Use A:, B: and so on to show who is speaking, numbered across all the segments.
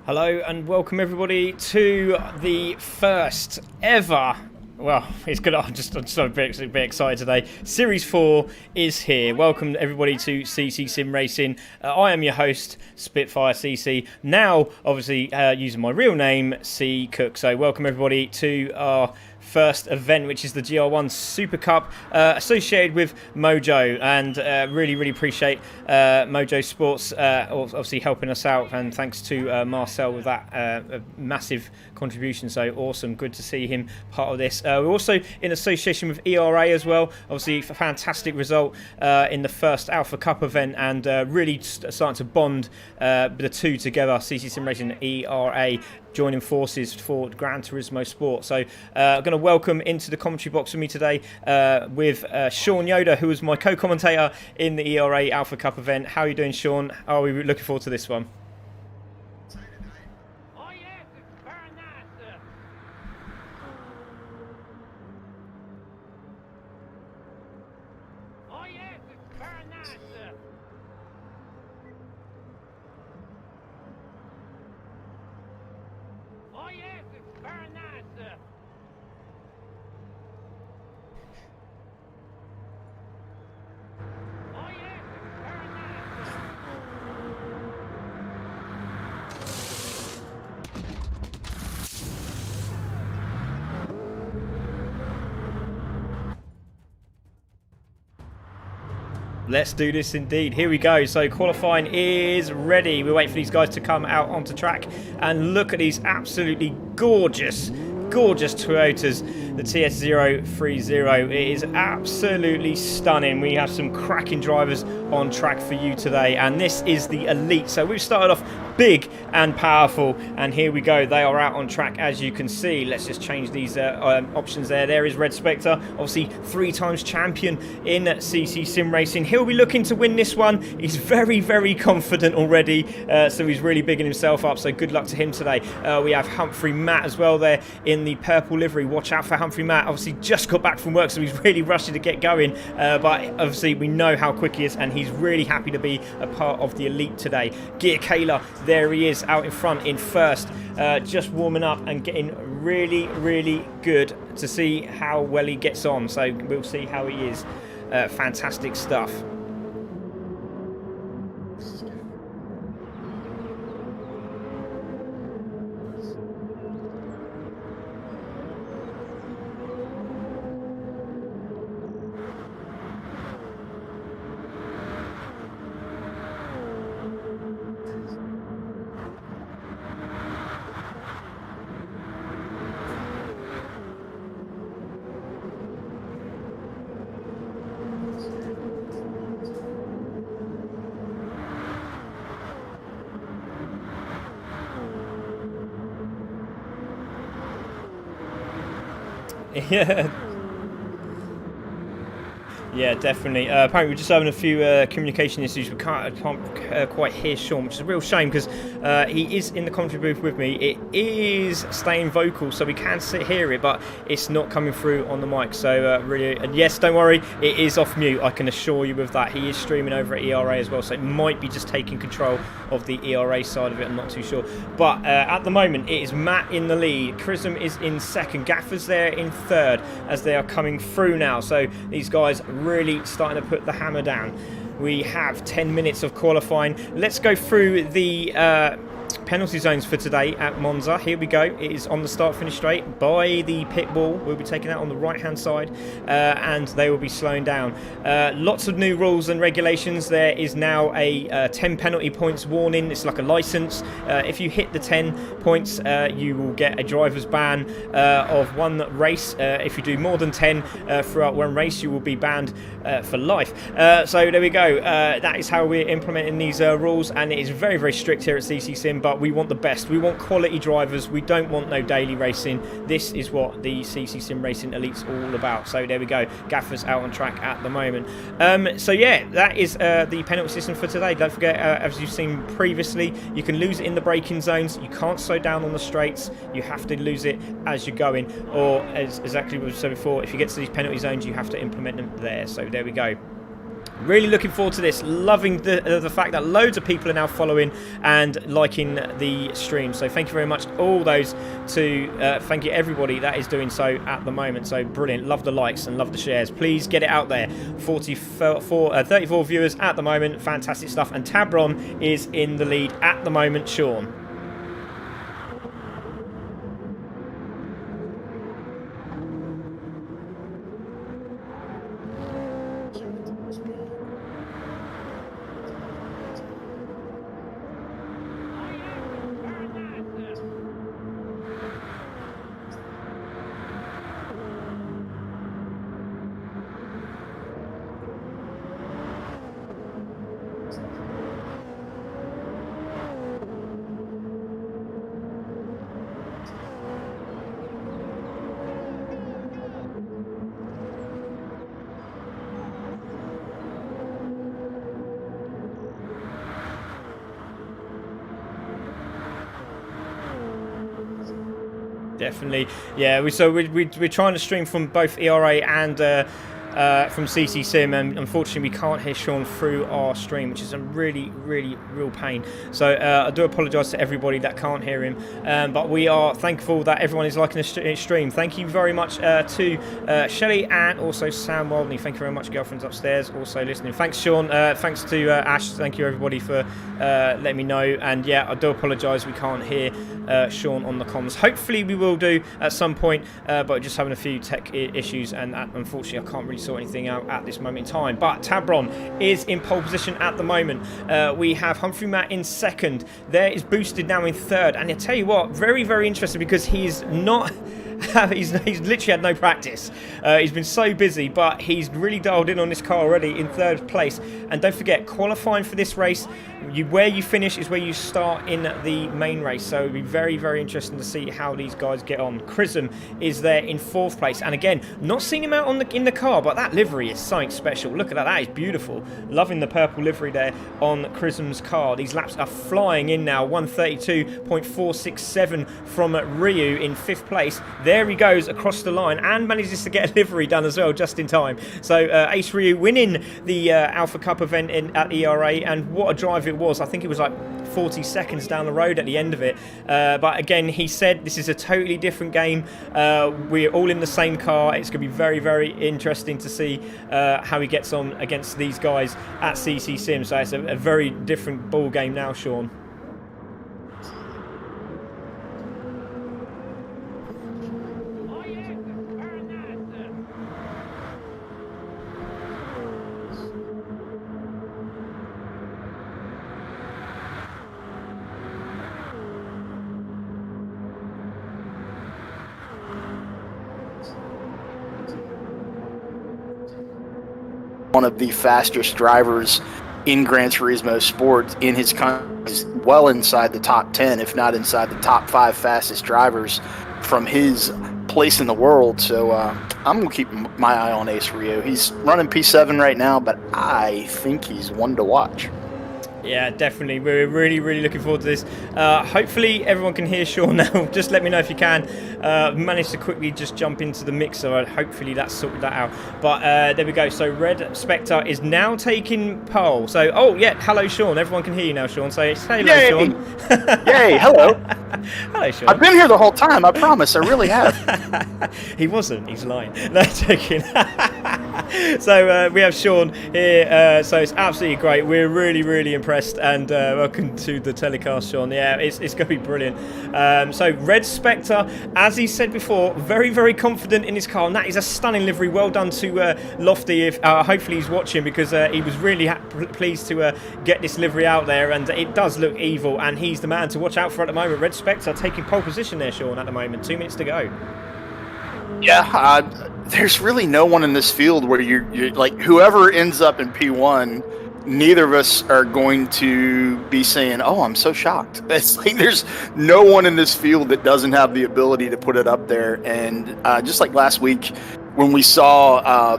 A: Hello and welcome everybody to the first ever, well, it's good, I'm just a bit excited today. Series 4 is here. Welcome everybody to CC Sim Racing. I am your host, Spitfire CC. Now, obviously, using my real name, C Cook. So welcome everybody to our first event, which is the GR1 Super Cup, associated with Mojo, and really appreciate Mojo Sports obviously helping us out, and thanks to Marcel with that massive contribution. So awesome, good to see him part of this. We're also in association with ERA as well. Obviously a fantastic result in the first Alpha Cup event, and really starting to bond the two together, CC Sim Racing and ERA joining forces for Gran Turismo Sport. So I'm going to welcome into the commentary box with me today with Sean Yoder, who was my co-commentator in the ERA Alpha Cup event. How are you doing, Sean? Are we looking forward to this one? Let's do this indeed. Here we go. So qualifying is ready. We wait for these guys to come out onto track, and look at these absolutely gorgeous Toyotas, the TS030. It is absolutely stunning. We have some cracking drivers on track for you today, and this is the Elite. So we've started off big and powerful, and here we go. They are out on track, as you can see. Let's just change these options there. There is Red Spectre, obviously 3 times champion in CC Sim Racing. He'll be looking to win this one. He's very confident already, so he's really bigging himself up, so good luck to him today. We have Humphrey Matt as well there in the purple livery. Watch out for Humphrey Matt. Obviously just got back from work, so he's really rushing to get going, but obviously we know how quick he is, and he's really happy to be a part of the Elite today. Gear Kayla, there he is out in front in first, just warming up and getting really good to see how well he gets on, so we'll see how he is. Fantastic stuff. Yeah, definitely. Apparently we're just having a few communication issues. We can't quite hear Sean, which is a real shame, because he is in the commentary booth with me. It is staying vocal, so we can hear it, but it's not coming through on the mic. So really, and yes, don't worry, it is off mute. I can assure you of that. He is streaming over at ERA as well, so it might be just taking control of the ERA side of it. I'm not too sure. But at the moment, it is Matt in the lead. Chrism is in second. Gaffer's there in third as they are coming through now. So these guys really starting to put the hammer down. We have 10 minutes of qualifying. Let's go through the penalty zones for today at Monza. Here we go. It is on the start-finish straight by the pit wall. We'll be taking that on the right-hand side, and they will be slowing down. Lots of new rules and regulations. There is now a 10 penalty points warning. It's like a license. If you hit the 10 points, you will get a driver's ban of 1 race. If you do more than 10 throughout 1 race, you will be banned for life. So there we go. That is how we're implementing these rules, and it is very strict here at CC Sim, but we want the best. We want quality drivers. We don't want no daily racing. This is what the CC Sim Racing Elite's all about. So there we go. Gaffer's out on track at the moment. So yeah, that is the penalty system for today. Don't forget, as you've seen previously, you can lose it in the braking zones. You can't slow down on the straights. You have to lose it as you're going, or as exactly what we said before, if you get to these penalty zones, you have to implement them there. So there we go. Really looking forward to this. Loving the fact that loads of people are now following and liking the stream. So thank you very much, all those to thank you everybody that is doing so at the moment. So brilliant. Love the likes and love the shares. Please get it out there. 34 viewers at the moment. Fantastic stuff. And Tabron is in the lead at the moment. Sean. Definitely, yeah. We're trying to stream from both ERA and from CC Sim, and unfortunately we can't hear Sean through our stream, which is a real pain. So I do apologise to everybody that can't hear him, but we are thankful that everyone is liking the stream. Thank you very much to Shelley and also Sam Wildney. Thank you very much, girlfriends upstairs, also listening. Thanks, Sean. Thanks to Ash. Thank you everybody for letting me know. And yeah, I do apologise we can't hear Sean on the comms. Hopefully we will do at some point, but just having a few tech issues, and unfortunately I can't really sort anything out at this moment in time. But Tabron is in pole position at the moment. We have Humphrey Matt in second. There is Boosted now in third, and I tell you what, very interesting, because he's not he's literally had no practice. He's been so busy, but he's really dialed in on this car already in third place. And don't forget, qualifying for this race, where you finish is where you start in the main race. So it'll be very interesting to see how these guys get on. Chrism is there in fourth place, and again, not seen him out in the car, but that livery is something special. Look at that is beautiful. Loving the purple livery there on Chrism's car. These laps are flying in now. 132.467 from Ryu in fifth place. There he goes across the line and manages to get a livery done as well, just in time. So Ace Ryu winning the Alpha Cup event at ERA, and what a drive it was. I think it was like 40 seconds down the road at the end of it. But again, he said this is a totally different game. We're all in the same car. It's going to be very interesting to see how he gets on against these guys at CC Sim. So it's a very different ball game now, Sean.
B: One of the fastest drivers in Gran Turismo sports in his country, is well inside the top 10, if not inside the top 5 fastest drivers from his place in the world. So I'm going to keep my eye on Ace Ryu. He's running P7 right now, but I think he's one to watch.
A: Yeah, definitely. We're really looking forward to this. Hopefully everyone can hear Sean now. Just let me know if you can. Managed to quickly just jump into the mixer. Hopefully that sorted that out. But there we go. So Red Spectre is now taking pole. So, oh yeah, hello Sean. Everyone can hear you now, Sean. So say hello,
B: Yay.
A: Sean.
B: Yay, hello.
A: Hello, Sean.
B: I've been here the whole time, I promise. I really have.
A: He wasn't. He's lying. No, joking. So we have Sean here. So it's absolutely great. We're really impressed. And welcome to the telecast, Sean. Yeah, it's going to be brilliant. So Red Spectre, as he said before, very confident in his car, and that is a stunning livery. Well done to Lofty. If hopefully he's watching, because he was really pleased to get this livery out there, and it does look evil, and he's the man to watch out for at the moment. Red Spectre taking pole position there, Sean, at the moment. 2 minutes to go.
B: Yeah, there's really no one in this field where you're like, whoever ends up in P1, neither of us are going to be saying, oh, I'm so shocked. It's like there's no one in this field that doesn't have the ability to put it up there. And just like last week when we saw,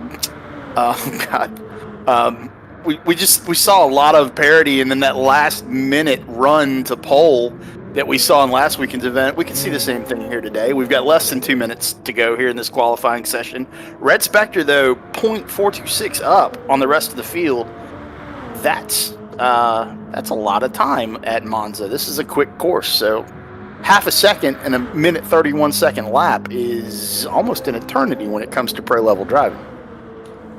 B: we saw a lot of parity, and then that last minute run to pole that we saw in last weekend's event, we can see the same thing here today. We've got less than 2 minutes to go here in this qualifying session. Red Spectre, though, 0.426 up on the rest of the field. That's a lot of time at Monza. This is a quick course, so half a second and a minute 31 second lap is almost an eternity when it comes to pro level driving.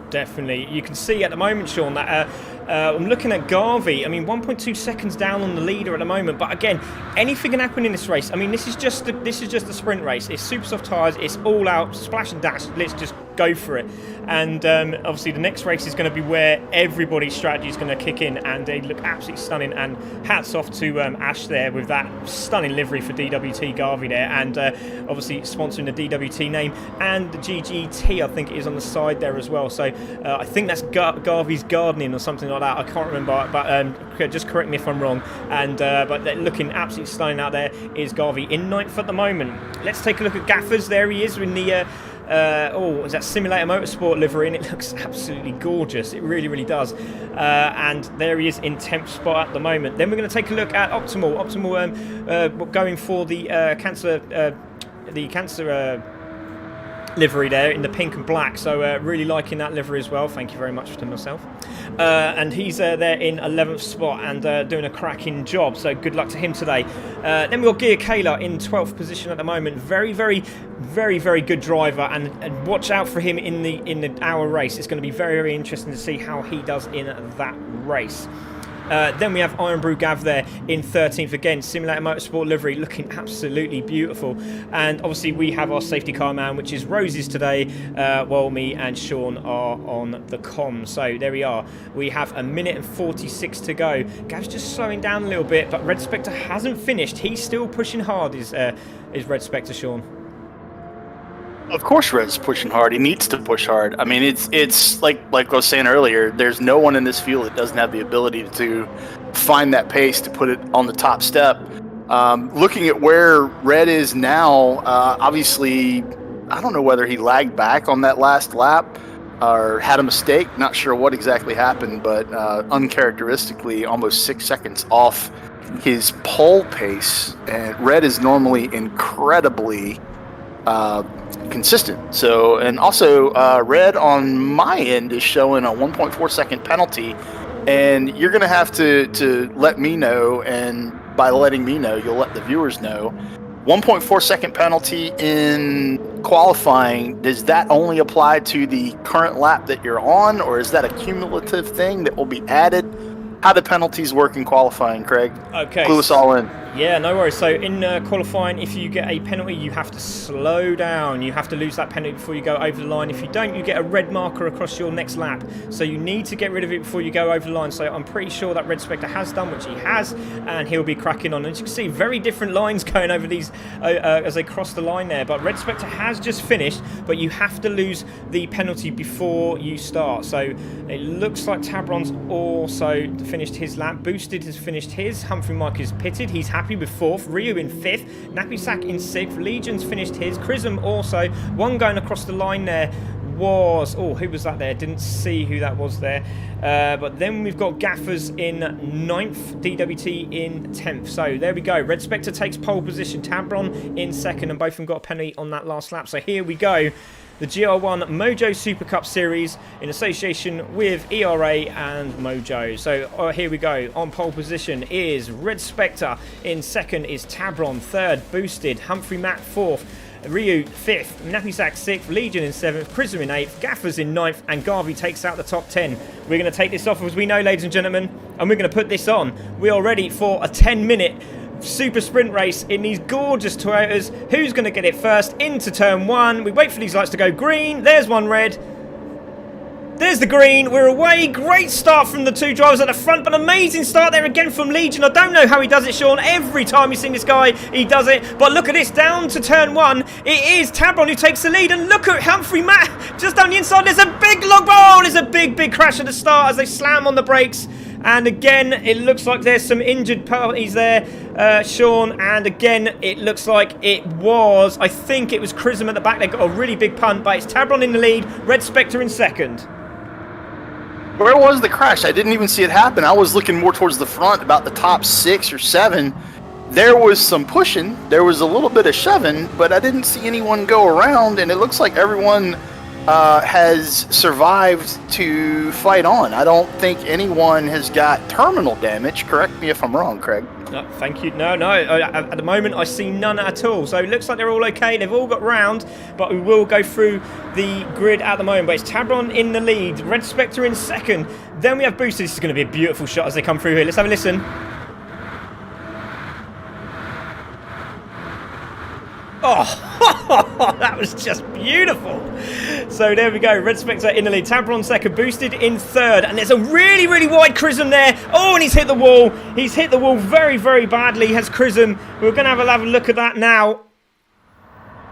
A: Definitely. You can see at the moment, Sean, that I'm looking at Garvey. I mean, 1.2 seconds down on the leader at the moment. But again, anything can happen in this race. I mean, this is just a sprint race. It's super soft tyres. It's all out, splash and dash. Let's just go for it. And obviously, the next race is going to be where everybody's strategy is going to kick in, and they look absolutely stunning. And hats off to Ash there with that stunning livery for DWT Garvey there, and obviously sponsoring the DWT name, and the GGT I think it is on the side there as well. So I think that's Garvey's Gardening or something like that. I can't remember, but just correct me if I'm wrong. And but they're looking absolutely stunning out there. Is Garvey in ninth at the moment? Let's take a look at Gaffers. There he is in the is that Simulator Motorsport livery, and it looks absolutely gorgeous. It really does. And there he is in 10th spot at the moment. Then we're going to take a look at Optimal. Optimal going for the Cancer cancer livery there in the pink and black, so really liking that livery as well. Thank you very much to myself. And he's there in 11th spot and doing a cracking job, so good luck to him today. Then we've got Gear Kayla in 12th position at the moment. Very good driver, and watch out for him in the hour race. It's going to be very interesting to see how he does in that race. Then we have Iron Brew Gav there in 13th again. Simulator Motorsport livery looking absolutely beautiful. And obviously we have our safety car man, which is Roses today, while me and Sean are on the comms. So there we are. We have 1 minute and 46 to go. Gav's just slowing down a little bit, but Red Spectre hasn't finished. He's still pushing hard, is Red Spectre, Sean.
B: Of course, Red's pushing hard. He needs to push hard. I mean, it's like I was saying earlier. There's no one in this field that doesn't have the ability to find that pace to put it on the top step. Looking at where Red is now, obviously, I don't know whether he lagged back on that last lap or had a mistake. Not sure what exactly happened, but uncharacteristically, almost 6 seconds off his pole pace. And Red is normally incredibly consistent. So, and also Red on my end is showing a 1.4 second penalty, and you're going to have to let me know, and by letting me know, you'll let the viewers know. 1.4 second penalty in qualifying, does that only apply to the current lap that you're on, or is that a cumulative thing that will be added? How do penalties work in qualifying, Craig?
A: Okay.
B: Clue us all in.
A: Yeah, no worries. So in qualifying, if you get a penalty, you have to slow down. You have to lose that penalty before you go over the line. If you don't, you get a red marker across your next lap. So you need to get rid of it before you go over the line. So I'm pretty sure that Red Spectre has done, which he has, and he'll be cracking on. And as you can see, very different lines going over these as they cross the line there. But Red Spectre has just finished, but you have to lose the penalty before you start. So it looks like Tabron's also finished his lap. Boosted has finished his. Humphrey Mark is pitted. He's happy with 4th. Ryu in 5th. Nappy Sack in 6th. Legion's finished his. Chrism also. One going across the line there was... Oh, who was that there? Didn't see who that was there. But then we've got Gaffers in 9th. DWT in 10th. So there we go. Red Spectre takes pole position. Tabron in 2nd. And both of them got a penalty on that last lap. So here we go. The GR1 Mojo Super Cup Series in association with ERA and Mojo. So here we go. On pole position is Red Spectre. In 2nd is Tabron. 3rd, Boosted. Humphrey Matt 4th. Ryu 5th. Nappy Sack 6th. Legion in 7th. Chrism in 8th. Gaffers in 9th. And Garvey takes out the top 10. We're going to take this off, as we know, ladies and gentlemen. And we're going to put this on. We are ready for a 10-minute super sprint race in these gorgeous Toyotas. Who's going to get it first into turn 1? We wait for these lights to go green. There's one red. There's the green. We're away. Great start from the two drivers at the front, but amazing start there again from Legion. I don't know how he does it, Sean. Every time you've seen this guy, he does it. But look at this. Down to turn 1. It is Tabron who takes the lead. And look at Humphrey Matt just down the inside. There's a big log roll. There's a big crash at the start as they slam on the brakes. And again, it looks like there's some injured parties there, Sean. And again, it looks like I think it was Chrism at the back. They got a really big punt, but it's Tabron in the lead, Red Spectre in 2nd.
B: Where was the crash? I didn't even see it happen. I was looking more towards the front, about the top 6 or 7. There was some pushing. There was a little bit of shoving, but I didn't see anyone go around, and it looks like everyone has survived to fight on. I don't think anyone has got terminal damage. Correct me if I'm wrong, Craig.
A: No, thank you. No. At the moment, I see none at all. So it looks like they're all okay. They've all got round, but we will go through the grid at the moment. But it's Tabron in the lead, Red Spectre in 2nd. Then we have Booster. This is going to be a beautiful shot as they come through here. Let's have a listen. Oh, that was just beautiful. So there we go. Red Spectre in the lead. Tabron 2nd. Boosted in 3rd. And there's a really wide Chrism there. Oh, and he's hit the wall. He's hit the wall very badly, has Chrism. We're going to have a look at that now.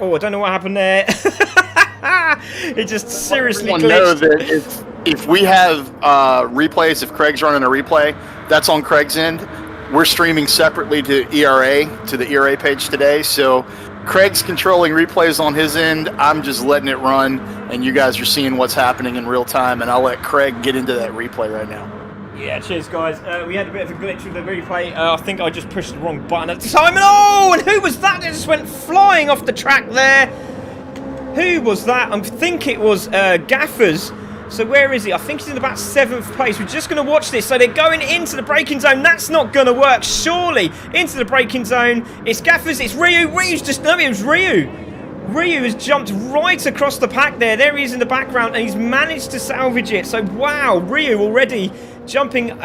A: Oh, I don't know what happened there. It just seriously glitched.
B: Know that if we have replays, if Craig's running a replay, that's on Craig's end. We're streaming separately to ERA, to the ERA page today. So Craig's controlling replays on his end. I'm just letting it run, and you guys are seeing what's happening in real time, and I'll let Craig get into that replay right now.
A: Yeah, cheers, guys. We had a bit of a glitch with the replay. I think I just pushed the wrong button at the time. And oh, and who was that? It just went flying off the track there. Who was that? I think it was Gaffers. So where is he? I think he's in about 7th place. We're just going to watch this. So they're going into the braking zone. That's not going to work, surely. Into the braking zone. It's Gaffers. It's Ryu. Ryu's just... No, it was Ryu. Ryu has jumped right across the pack there. There he is in the background, and he's managed to salvage it. So, wow, Ryu already jumping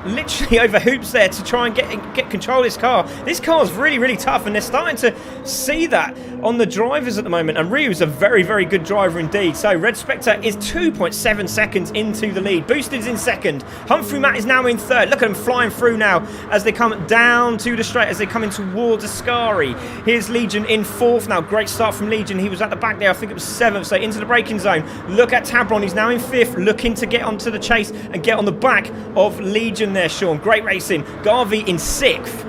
A: literally over hoops there to try and get control of this car. This car is really, really tough, and they're starting to see that on the drivers at the moment. And Ryu is a very, very good driver indeed. So, Red Spectre is 2.7 seconds into the lead. Boosted is in 2nd. Humphrey Matt is now in 3rd. Look at them flying through now as they come down to the straight, as they come in towards Ascari. Here's Legion in 4th now. Great start from Legion. He was at the back there. I think it was 7th. So, into the braking zone. Look at Tabron. He's now in 5th, looking to get onto the chase and get on the back of Legion there, Sean. Great racing. Garvey in 6th.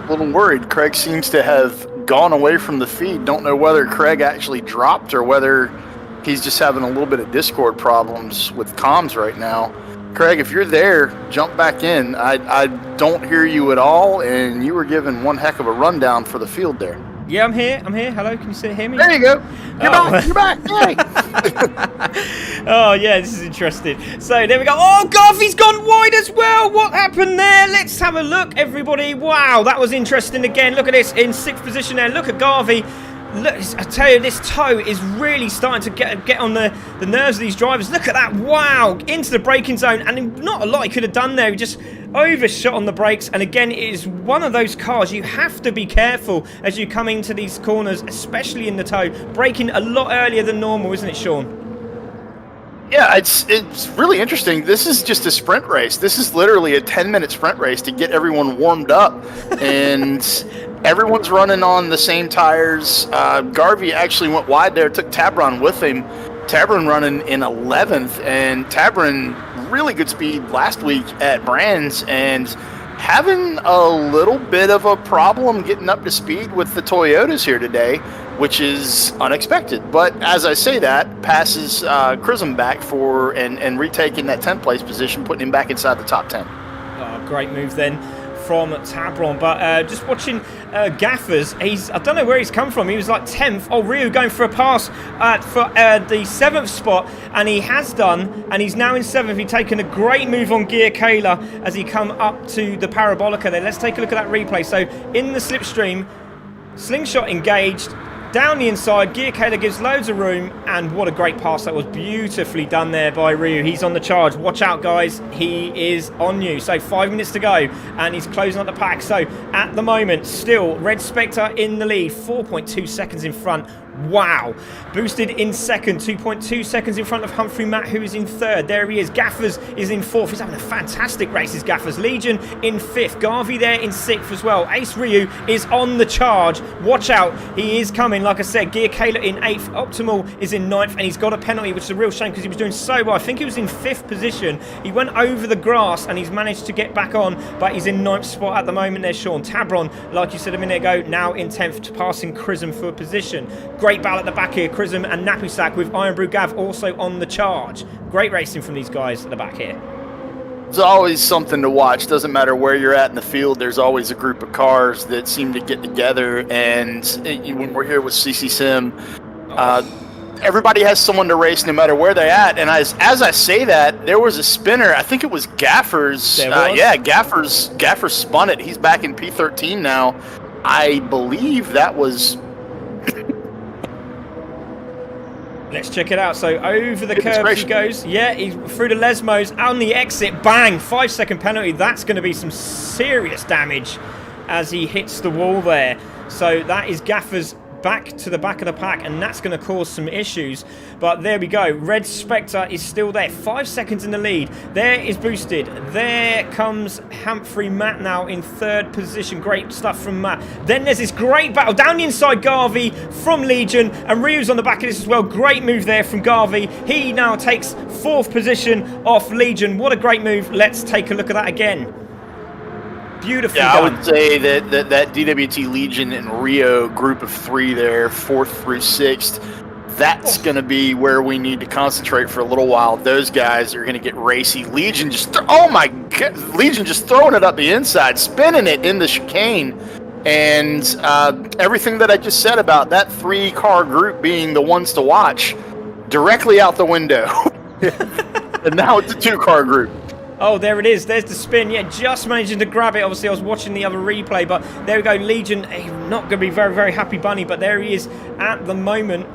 B: A little worried. Craig seems to have gone away from the feed. Don't know whether Craig actually dropped or whether he's just having a little bit of Discord problems with comms right now. Craig, if you're there, jump back in. I don't hear you at all, and you were given one heck of a rundown for the field there.
A: Yeah, I'm here. Hello, can you hear me?
B: There you go. You're back. You're back. Yay.
A: Oh, yeah, this is interesting. So, there we go. Oh, Garvey's gone wide as well. What happened there? Let's have a look, everybody. Wow, that was interesting again. Look at this in 6th position there. Look at Garvey. Look, I tell you, this toe is really starting to get on the nerves of these drivers. Look at that. Wow. Into the braking zone. And not a lot he could have done there. He just overshot on the brakes. And again, it is one of those cars. You have to be careful as you come into these corners, especially in the toe. Braking a lot earlier than normal, isn't it, Sean?
B: Yeah, it's really interesting. This is just a sprint race. This is literally a 10-minute sprint race to get everyone warmed up. And everyone's running on the same tires. Garvey actually went wide there, took Tabron with him. Tabron running in 11th, and Tabron really good speed last week at Brands and having a little bit of a problem getting up to speed with the Toyotas here today, which is unexpected. But as I say that, passes Chrism back for and retaking that 10th place position, putting him back inside the top 10.
A: Oh, great move then from Tabron. But just watching Gaffers, I don't know where he's come from. He was like 10th. Oh, Ryu going for a pass for the 7th spot, and he has done, and he's now in 7th. He's taken a great move on Gear Kayla as he come up to the Parabolica there. Let's take a look at that replay. So in the slipstream, slingshot engaged, down the inside, Gear Kayla gives loads of room, and what a great pass. That was beautifully done there by Ryu. He's on the charge. Watch out, guys. He is on you. So 5 minutes to go, and he's closing up the pack. So at the moment, still Red Spectre in the lead, 4.2 seconds in front. Wow. Boosted in 2nd, 2.2 seconds in front of Humphrey Matt, who is in 3rd. There he is. Gaffers is in 4th. He's having a fantastic race, is Gaffers. Legion in 5th. Garvey there in 6th as well. Ace Ryu is on the charge. Watch out. He is coming. Like I said, Gear Kayla in 8th. Optimal is in 9th, and he's got a penalty, which is a real shame because he was doing so well. I think he was in 5th position. He went over the grass, and he's managed to get back on, but he's in 9th spot at the moment there, Sean. Tabron, like you said a minute ago, now in 10th, passing Chrism for a position. Great battle at the back here. Chrism and Napisak with Iron Brew Gav also on the charge. Great racing from these guys at the back here.
B: It's always something to watch. Doesn't matter where you're at in the field. There's always a group of cars that seem to get together. And when we're here with CC Sim, everybody has someone to race no matter where they're at. And as I say that, there was a spinner. I think it was Gaffers. Yeah, Gaffers spun it. He's back in P13 now. I believe that was...
A: Let's check it out. So over the curve he goes. Yeah, he's through the Lesmos on the exit. Bang! 5-second penalty. That's going to be some serious damage as he hits the wall there. So that is Gaffers back to the back of the pack, and that's going to cause some issues. But there we go. Red Spectre is still there. 5 seconds in the lead. There is Boosted. There comes Humphrey Matt now in 3rd position. Great stuff from Matt. Then there's this great battle down the inside. Garvey from Legion, and Ryu's on the back of this as well. Great move there from Garvey. He now takes 4th position off Legion. What a great move. Let's take a look at that again. Beautifully
B: Yeah,
A: done.
B: I would say that DWT Legion and Rio group of 3 there, 4th through 6th, that's going to be where we need to concentrate for a little while. Those guys are going to get racy. Legion oh my God, Legion just throwing it up the inside, spinning it in the chicane. And everything that I just said about that 3-car group being the ones to watch, directly out the window. And now it's a 2-car group.
A: Oh, there it is. There's the spin. Yeah, just managing to grab it. Obviously, I was watching the other replay, but there we go. Legion, not going to be very, very happy bunny, but there he is at the moment,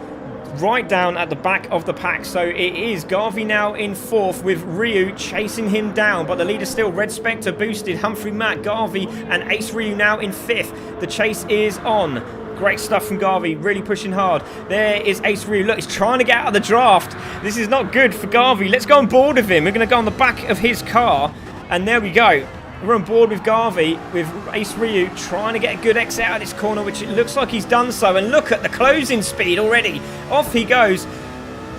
A: right down at the back of the pack. So it is Garvey now in 4th with Ryu chasing him down, but the leader still Red Spectre boosted, Humphrey, Matt, Garvey and Ace Ryu now in 5th. The chase is on. Great stuff from Garvey, really pushing hard. There is Ace Ryu. Look, he's trying to get out of the draft. This is not good for Garvey. Let's go on board with him. We're going to go on the back of his car. And there we go. We're on board with Garvey, with Ace Ryu trying to get a good exit out of this corner, which it looks like he's done so. And look at the closing speed already. Off he goes.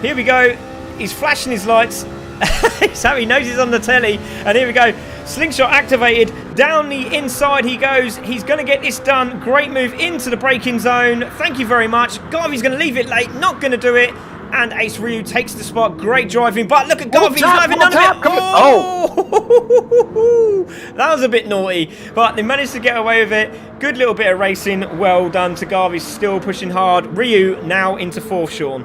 A: Here we go. He's flashing his lights. So he knows he's on the telly. And here we go. Slingshot activated. Down the inside he goes. He's going to get this done. Great move into the braking zone. Thank you very much. Garvey's going to leave it late. Not going to do it. And Ace Ryu takes the spot. Great driving. But look at Garvey. He's not having none of it. Oh! That was a bit naughty. But they managed to get away with it. Good little bit of racing. Well done to Garvey. Still pushing hard. Ryu now into 4th, Sean.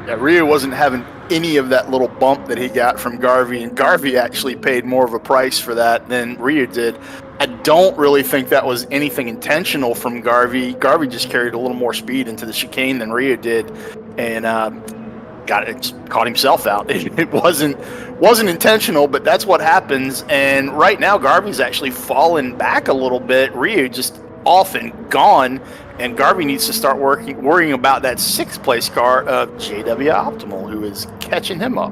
B: Yeah, Ryu wasn't having any of that little bump that he got from Garvey, and Garvey actually paid more of a price for that than Ryu did. I don't really think that was anything intentional from Garvey. Garvey just carried a little more speed into the chicane than Ryu did, and caught himself out. It wasn't intentional, but that's what happens. And right now, Garvey's actually fallen back a little bit. Ryu just off and gone. And Garvey needs to start worrying about that 6th place car of JW Optimal, who is catching him up.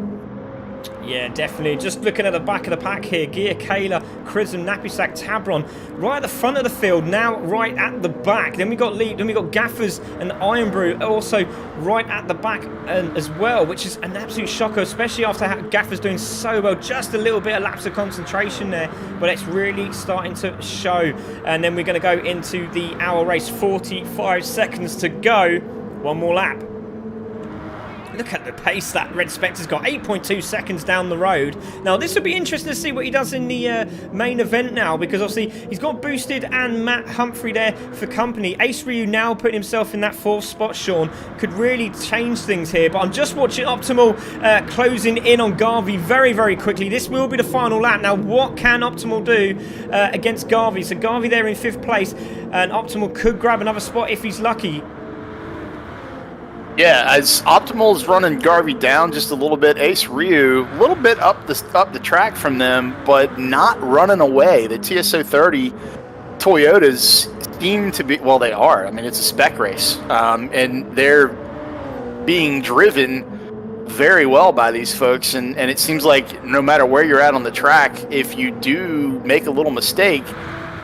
A: Yeah, definitely. Just looking at the back of the pack here. Gear, Kayla, Chrism, Napisac, Tabron, right at the front of the field, now right at the back. Then we got Lee, then we got Gaffers and Iron Brew also right at the back as well, which is an absolute shocker, especially after Gaffers doing so well. Just a little bit of lapse of concentration there, but it's really starting to show. And then we're going to go into the hour race. 45 seconds to go. One more lap. Look at the pace that Red Spectre's got. 8.2 seconds down the road. Now, this will be interesting to see what he does in the main event now, because obviously he's got Boosted and Matt Humphrey there for company. Ace Ryu now putting himself in that 4th spot, Sean, could really change things here. But I'm just watching Optimal closing in on Garvey very, very quickly. This will be the final lap. Now, what can Optimal do against Garvey? So Garvey there in 5th place, and Optimal could grab another spot if he's lucky.
B: Yeah, as Optimal's running Garvey down just a little bit, Ace Ryu a little bit up the track from them, but not running away. The TS030 Toyotas seem to be, well, they are. I mean, it's a spec race, and they're being driven very well by these folks, and it seems like no matter where you're at on the track, if you do make a little mistake,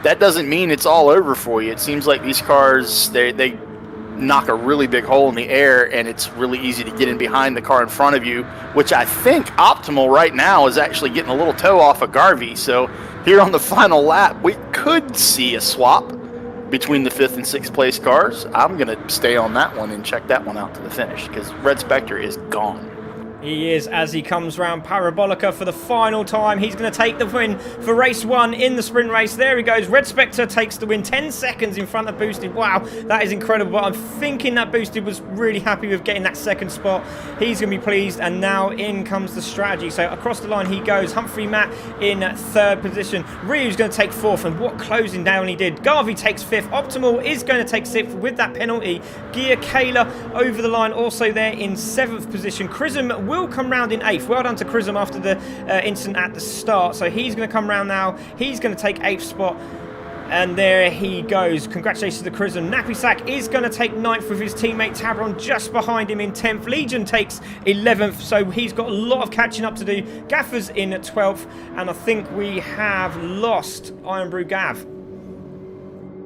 B: that doesn't mean it's all over for you. It seems like these cars, they knock a really big hole in the air, and it's really easy to get in behind the car in front of you, which I think Optimal right now is actually getting a little toe off of Garvey. So here on the final lap, we could see a swap between the 5th and 6th place cars. I'm going to stay on that one and check that one out to the finish, because Red Spectre is gone.
A: He is, as he comes round Parabolica for the final time. He's going to take the win for race 1 in the sprint race. There he goes. Red Spectre takes the win. 10 seconds in front of Boosted. Wow, that is incredible. But I'm thinking that Boosted was really happy with getting that 2nd spot. He's going to be pleased. And now in comes the strategy. So across the line he goes. Humphrey Matt in 3rd position. Ryu's going to take 4th. And what closing down he did. Garvey takes 5th. Optimal is going to take 6th with that penalty. Gear Kayla over the line also there in 7th position. Chrism will come round in 8th. Well done to Chrism after the incident at the start. So he's going to come round now. He's going to take 8th spot. And there he goes. Congratulations to Chrism. Napisac is going to take 9th with his teammate Tabron just behind him in 10th. Legion takes 11th. So he's got a lot of catching up to do. Gaffer's in 12th. And I think we have lost Iron Brew Gav.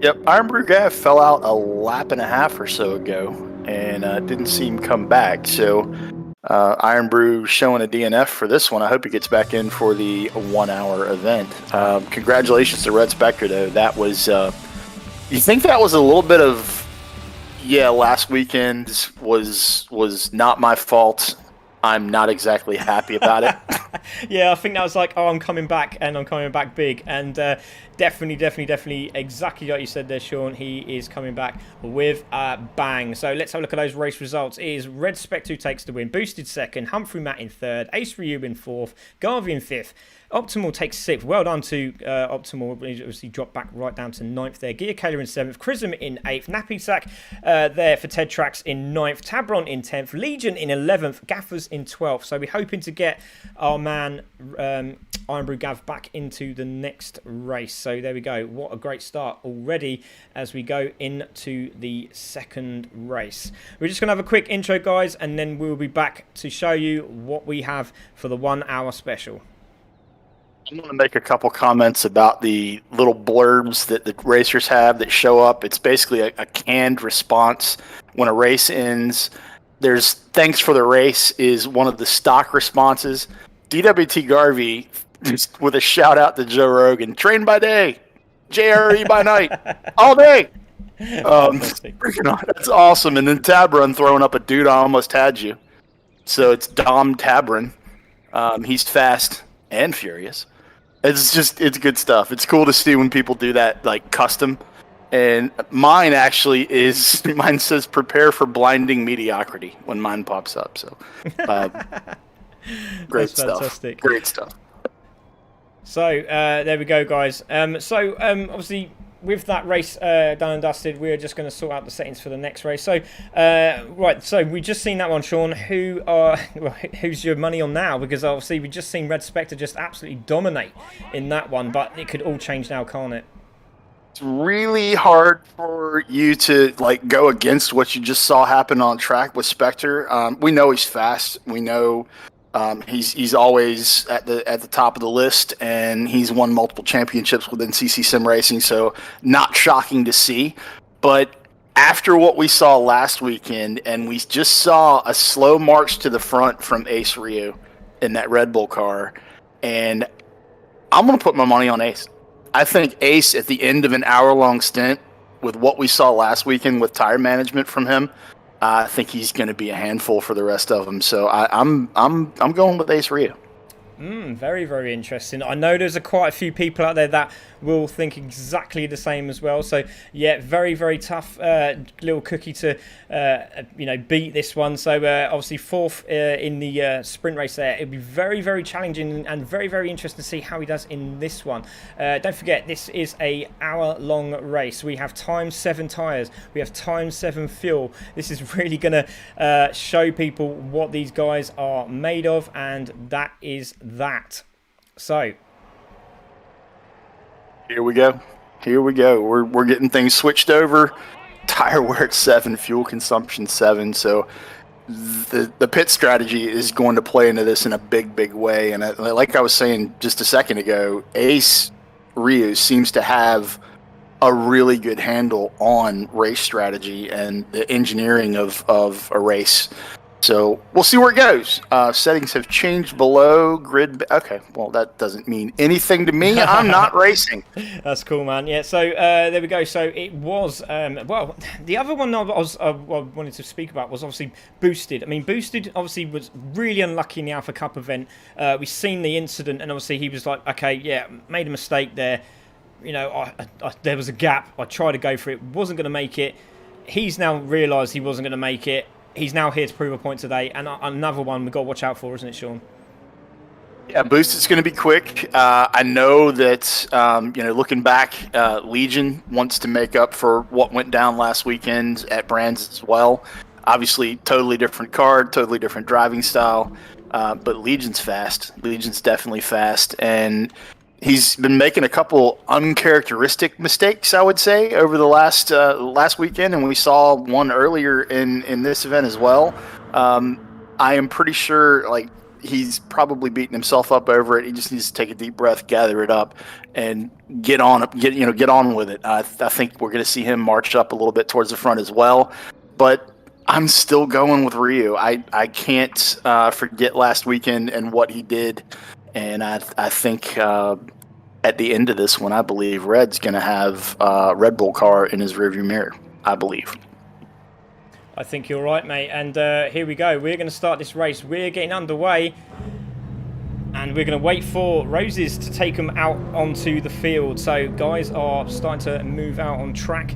B: Yep, Iron Brew Gav fell out a lap and a half or so ago, and didn't see him come back. So Iron Brew showing a DNF for this one. I hope he gets back in for the 1 hour event. Congratulations to Red Spectre, though. That was, you think that was a little bit of, yeah, last weekend was not my fault. I'm not exactly happy about it.
A: Yeah, I think that was like, oh, I'm coming back, and I'm coming back big. And definitely, exactly like you said there, Sean, he is coming back with a bang. So let's have a look at those race results. It is Red Spectre who takes the win, Boosted second, Humphrey Matt in third, Ace Ryu in fourth, Garvey in fifth, Optimal takes sixth. Well done to Optimal. He obviously dropped back right down to ninth there. Gear Kaler in seventh. Chrism in eighth. Nappy Sack there for Ted Trax in ninth. Tabron in 10th. Legion in 11th. Gaffers in 12th. So we're hoping to get our man Iron Brew Gav back into the next race. So there we go. What a great start already as we go into the second race. We're just going to have a quick intro, guys, and then we'll be back to show you what we have for the 1 hour special.
B: I'm going to make a couple comments about the little blurbs that the racers have that show up. It's basically a canned response when a race ends. There's thanks for the race is one of the stock responses. DWT Garvey, just with a shout out to Joe Rogan, train by day, JRE by night, all day. That's awesome. And then Tabron throwing up a dude, I almost had you. So it's Dom Tabron. He's fast and furious. It's good stuff. It's cool to see when people do that, like custom. And mine says prepare for blinding mediocrity when mine pops up. So great stuff. Fantastic. Great stuff.
A: So there we go, guys. Obviously, with that race done and dusted, we're just going to sort out the settings for the next race. So, right, so we just seen that one, Sean. Who's your money on now? Because obviously we just seen Red Spectre just absolutely dominate in that one, but it could all change now, can't it?
B: It's really hard for you to go against what you just saw happen on track with Spectre. We know he's fast. We know. He's always at the top of the list, and he's won multiple championships within CC Sim Racing, so not shocking to see. But after what we saw last weekend, and we just saw a slow march to the front from Ace Ryu in that Red Bull car, and I'm going to put my money on Ace. I think Ace, at the end of an hour-long stint, with what we saw last weekend with tire management from him, I think he's going to be a handful for the rest of them. So I'm going with Ace Ryu.
A: Very, very interesting. I know there's quite a few people out there that will think exactly the same as well. So, yeah, very, very tough little cookie to, beat this one. So, obviously, fourth in the sprint race there. It'll be very, very challenging and very, very interesting to see how he does in this one. Don't forget, this is a hour-long race. We have ×7 tyres. We have ×7 fuel. This is really going to show people what these guys are made of, and that is that. So
B: here we go. We're getting things switched over. Tire wear at 7, fuel consumption 7. So the pit strategy is going to play into this in a big way. And like I was saying just a second ago, Ace Ryu seems to have a really good handle on race strategy and the engineering of a race. So we'll see where it goes. Settings have changed below grid. Okay, well, that doesn't mean anything to me. I'm not racing.
A: That's cool, man. Yeah, so there we go. So it was, the other one I wanted to speak about was obviously Boosted. I mean, Boosted obviously was really unlucky in the Alpha Cup event. We've seen the incident, and obviously he was like, okay, yeah, made a mistake there. You know, there was a gap. I tried to go for it, wasn't going to make it. He's now realised he wasn't going to make it. He's now here to prove a point today, and another one we've got to watch out for, isn't it, Sean?
B: Yeah, Boosted's going to be quick. I know that, looking back, Legion wants to make up for what went down last weekend at Brands as well. Obviously, totally different card, totally different driving style, but Legion's fast. Legion's definitely fast, and he's been making a couple uncharacteristic mistakes, I would say, over the last weekend, and we saw one earlier in this event as well. I am pretty sure he's probably beating himself up over it. He just needs to take a deep breath, gather it up, and get on with it. I think we're going to see him march up a little bit towards the front as well. But I'm still going with Ryu. I can't forget last weekend and what he did, and I think at the end of this one, I believe Red's going to have a Red Bull car in his rearview mirror. I believe.
A: I think you're right, mate. And here we go. We're going to start this race. We're getting underway. And we're going to wait for Roses to take them out onto the field. So guys are starting to move out on track.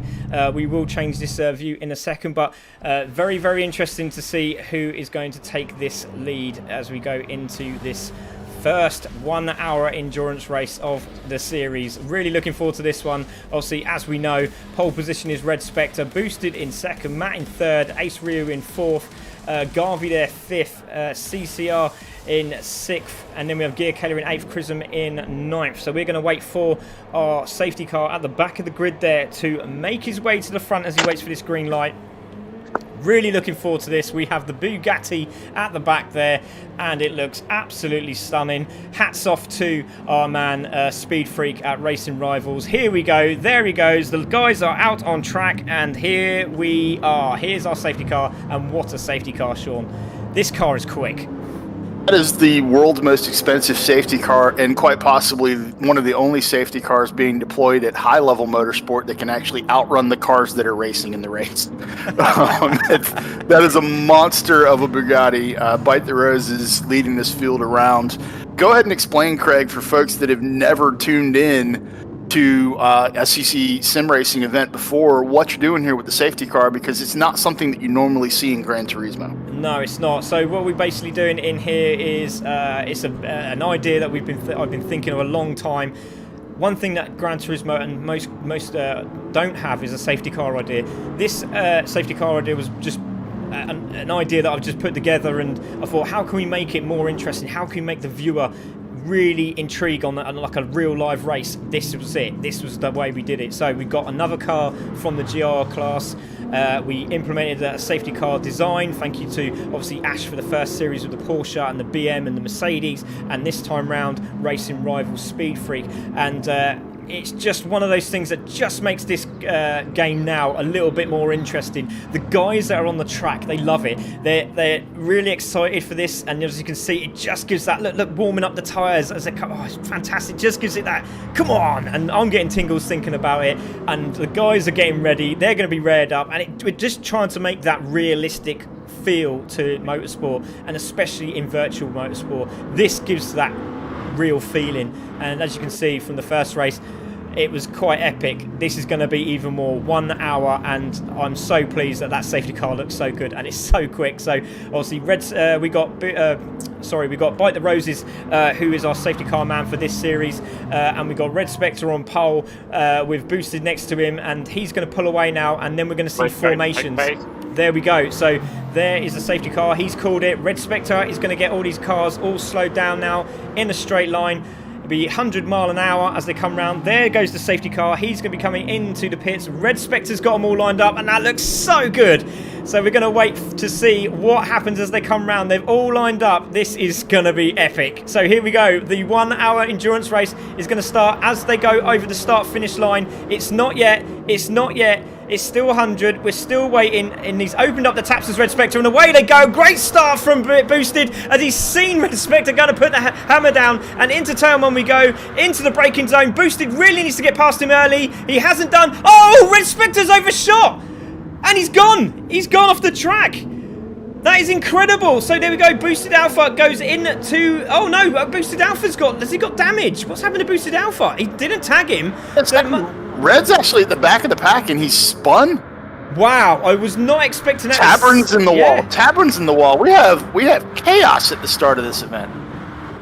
A: We will change this view in a second. But very, very interesting to see who is going to take this lead as we go into this first 1 hour endurance race of the series. Really looking forward to this one. Obviously, as we know, pole position is Red Spectre, boosted in second, Matt in third, Ace Ryu in fourth, Garvey there fifth, CCR in sixth, and then we have Gear Keller in eighth, Chrism in ninth. So we're going to wait for our safety car at the back of the grid there to make his way to the front as he waits for this green light. Really looking forward to this. We have the Bugatti at the back there, and it looks absolutely stunning. Hats off to our man, Speed Freak at Racing Rivals. Here we go. There he goes. The guys are out on track, and here we are. Here's our safety car, and what a safety car, Sean. This car is quick.
B: That is the world's most expensive safety car, and quite possibly one of the only safety cars being deployed at high-level motorsport that can actually outrun the cars that are racing in the race. That is a monster of a Bugatti. Bite the Roses leading this field around. Go ahead and explain, Craig, for folks that have never tuned in to a SEC sim racing event before, what you're doing here with the safety car, because it's not something that you normally see in Gran Turismo.
A: No, it's not. So what we're basically doing in here is it's an idea that I've been thinking of a long time. One thing that Gran Turismo and most don't have is a safety car idea. This safety car idea was just an idea that I've just put together, and I thought, how can we make it more interesting? How can we make the viewer really intrigued on like a real live race? This was it. This was the way we did it. So we got another car from the GR class. We implemented a safety car design. Thank you to obviously Ash for the first series with the Porsche and the BM and the Mercedes, and this time round Racing Rivals Speed Freak. And it's just one of those things that just makes this game now a little bit more interesting. The guys that are on the track, they love it. They're really excited for this, and as you can see, it just gives that look warming up the tyres as they come. Oh, it's fantastic! Just gives it that come on, and I'm getting tingles thinking about it. And the guys are getting ready. They're going to be reared up, and we're just trying to make that realistic feel to motorsport, and especially in virtual motorsport. This gives that real feeling, and as you can see from the first race, it was quite epic. This is going to be even more. 1 hour, and I'm so pleased that safety car looks so good and it's so quick. So obviously we got Bite the Roses, who is our safety car man for this series, and we got Red Spectre on pole with Boosted next to him, and he's going to pull away now, and then we're going to see formations. There we go. So there is the safety car. He's called it. Red Spectre is going to get all these cars all slowed down now in a straight line. It'll be 100 mile an hour as they come round. There goes the safety car. He's going to be coming into the pits. Red Spectre's got them all lined up, and that looks so good. So we're going to wait to see what happens as they come round. They've all lined up. This is going to be epic. So here we go. The 1 hour endurance race is going to start as they go over the start-finish line. It's not yet. It's not yet. It's still 100. We're still waiting, and he's opened up the taps as Red Spectre, and away they go. Great start from Boosted as he's seen Red Spectre going to put the hammer down, and into turn one we go, into the braking zone. Boosted really needs to get past him early. He hasn't done. Oh, Red Spectre's overshot, and he's gone. He's gone off the track. That is incredible. So there we go. Boosted Alpha goes into. Oh no, Boosted Alpha's got. Has he got damage? What's happened to Boosted Alpha? He didn't tag him.
B: Red's actually at the back of the pack, and he's spun.
A: Wow, I was not expecting that.
B: Taverns in the wall. Taverns in the wall. We have chaos at the start of this event.